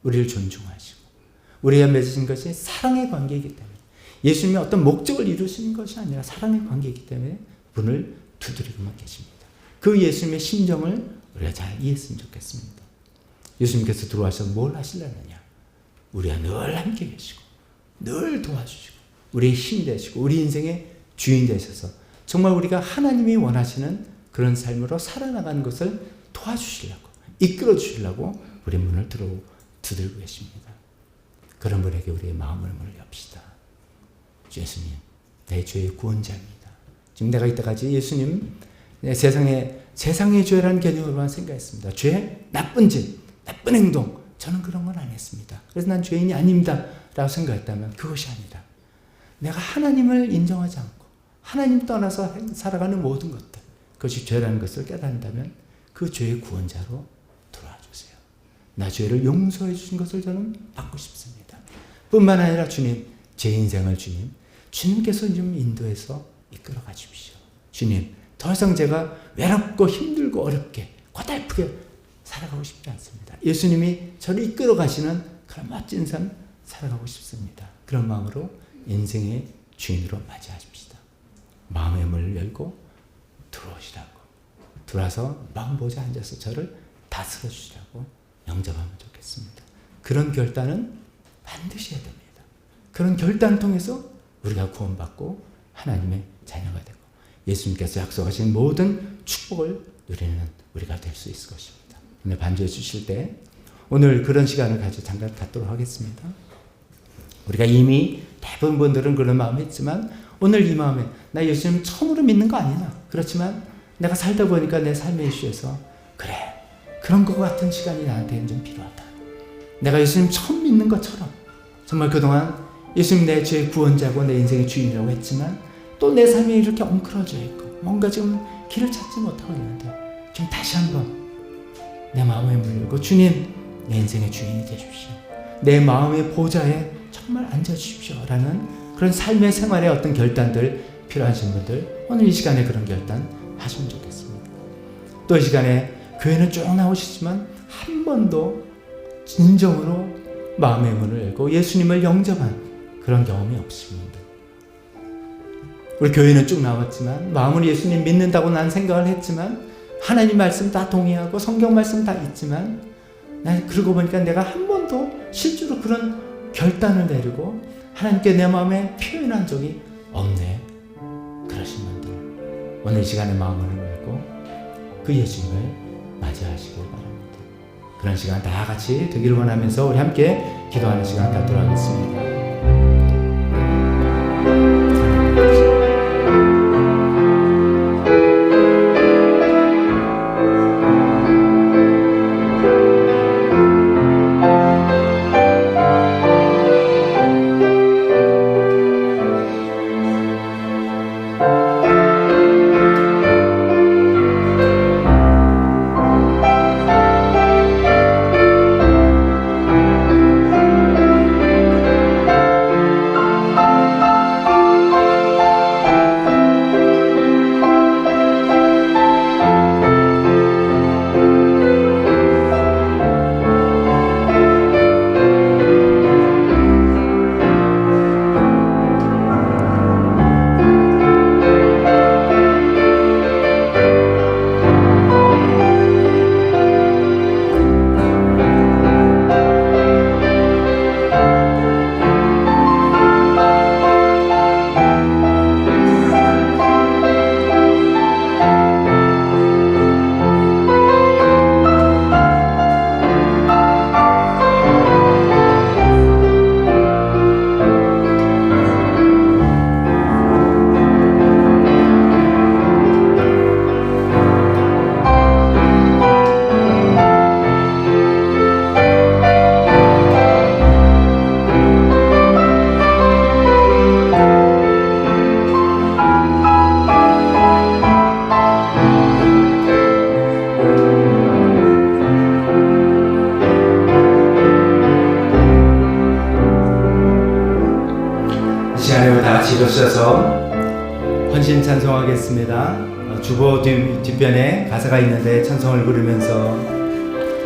우리를 존중하시고 우리가 맺으신 것이 사랑의 관계이기 때문에 예수님이 어떤 목적을 이루시는 것이 아니라 사랑의 관계이기 때문에 문을 두드리고만 계십니다. 그 예수님의 심정을 우리가 잘 이해했으면 좋겠습니다. 예수님께서 들어와서 뭘 하시려느냐? 우리와 늘 함께 계시고 늘 도와주시고 우리의 힘이 되시고 우리 인생의 주인 되셔서 정말 우리가 하나님이 원하시는 그런 삶으로 살아나가는 것을 도와주시려고 이끌어 주시려고 우리 문을 두들고 계십니다. 그런 분에게 우리의 마음을 문을 엽시다. 예수님, 내 죄의 구원자입니다. 지금 내가 이때까지 예수님 세상의 죄라는 개념으로만 생각했습니다. 죄, 나쁜 짓, 나쁜 행동, 저는 그런 건 안 했습니다. 그래서 난 죄인이 아닙니다 라고 생각했다면 그것이 아니라 내가 하나님을 인정하지 않고 하나님 떠나서 살아가는 모든 것들, 그것이 죄라는 것을 깨닫는다면 그 죄의 구원자로 돌아와 주세요. 나 죄를 용서해 주신 것을 저는 받고 싶습니다. 뿐만 아니라 주님, 제 인생을 주님께서 좀 인도해서 이끌어가 주십시오. 주님, 더 이상 제가 외롭고 힘들고 어렵게 고달프게 살아가고 싶지 않습니다. 예수님이 저를 이끌어 가시는 그런 멋진 삶 살아가고 싶습니다. 그런 마음으로 인생의 주인으로 맞이하십시다. 마음의 문을 열고 들어오시라고, 들어와서 마음 보좌 앉아서 저를 다스려 주시라고 영접하면 좋겠습니다. 그런 결단은 반드시 해야 됩니다. 그런 결단을 통해서 우리가 구원받고 하나님의 자녀가 되고 예수님께서 약속하신 모든 축복을 누리는 우리가 될 수 있을 것입니다. 오늘 반주해 주실 때 오늘 그런 시간을 잠깐 갖도록 하겠습니다. 우리가 이미 대부분 분들은 그런 마음을 했지만 오늘 이 마음에 나 예수님 처음으로 믿는 거 아니야. 그렇지만 내가 살다 보니까 내 삶의 이슈에서 그래, 그런 것 같은 시간이 나한테는 좀 필요하다. 내가 예수님 처음 믿는 것처럼 정말 그동안 예수님 내 죄의 구원자고 내 인생의 주인이라고 했지만 또 내 삶이 이렇게 엉클어져 있고 뭔가 지금 길을 찾지 못하고 있는데 지금 다시 한번 내 마음에 물고 주님, 내 인생의 주인이 되십시오. 내 마음의 보좌에 정말 앉아주십시오 라는 그런 삶의 생활의 어떤 결단들 필요하신 분들 오늘 이 시간에 그런 결단 하시면 좋겠습니다. 또 이 시간에 교회는 쭉 나오시지만 한 번도 진정으로 마음의 문을 열고 예수님을 영접한 그런 경험이 없으신 분들, 우리 교회는 쭉 나왔지만 마음으로 예수님 믿는다고 난 생각을 했지만 하나님 말씀 다 동의하고 성경 말씀 다 있지만 난 그러고 보니까 내가 한 번도 실제로 그런 결단을 내리고 하나님께 내 마음에 표현한 적이 없네. 그러신 분들 오늘 이 시간에 마음을 열고 그 예수님을 맞이하시길 바랍니다. 그런 시간 다 같이 되기를 원하면서 우리 함께 기도하는 시간 갖도록 하겠습니다. 기도하겠습니다. 주보 뒷변에 가사가 있는데 찬송을 부르면서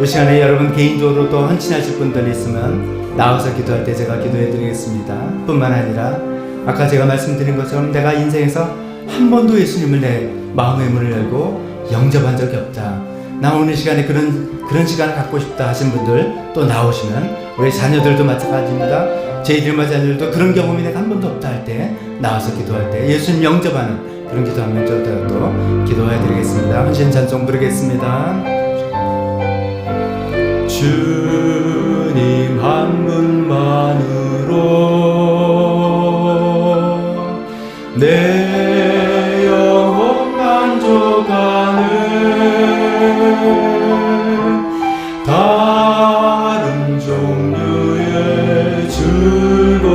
이 시간에 여러분 개인적으로 또 헌신하실 분들 있으면 나와서 기도할 때 제가 기도해 드리겠습니다. 뿐만 아니라 아까 제가 말씀드린 것처럼 내가 인생에서 한 번도 예수님을 내 마음의 문을 열고 영접한 적이 없다, 나 오늘 시간에 그런 시간을 갖고 싶다 하신 분들 또 나오시면, 우리 자녀들도 마찬가지입니다. 저희들 자녀들도 그런 경험이 내가 한 번도 없다 할 때 나와서 기도할 때 예수님 영접하는 그런 기도하면 저도 또 기도해 드리겠습니다. 헌신 찬송 부르겠습니다. 주님 한 분만으로 내 영혼 만족하는 다른 종류의 즐거움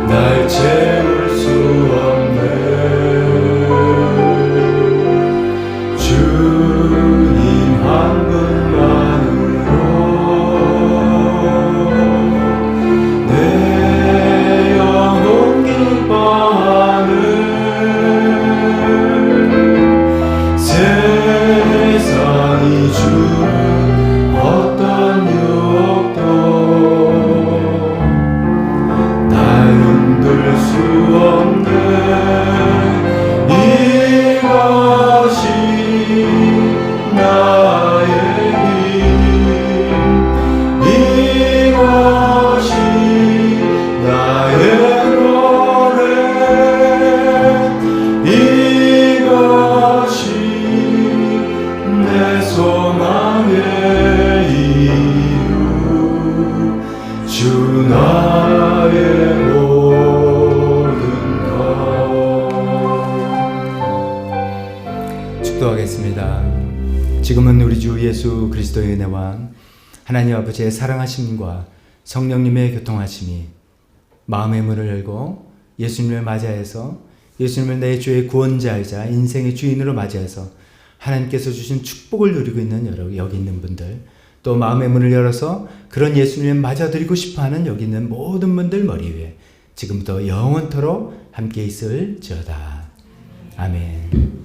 날 채울 수 없네. 주님 한 분만으로 내 영혼 기뻐하는 세상이 주는 어떤 유혹도 날 흔들 수 없네. 이것이 나의 힘, 이것이 나의 노래, 이것이 내 소망의 이유, 주 나의 모든 것. 축도하겠습니다. 지금은 우리 주 예수 그리스도의 은혜와 하나님 아버지의 사랑하심과 성령님의 교통하심이 마음의 문을 열고 예수님을 맞이해서 예수님을 내 주의 구원자이자 인생의 주인으로 맞이해서 하나님께서 주신 축복을 누리고 있는 여기 있는 분들, 또 마음의 문을 열어서 그런 예수님을 맞아드리고 싶어하는 여기 있는 모든 분들 머리 위에 지금부터 영원토록 함께 있을지어다. 아멘.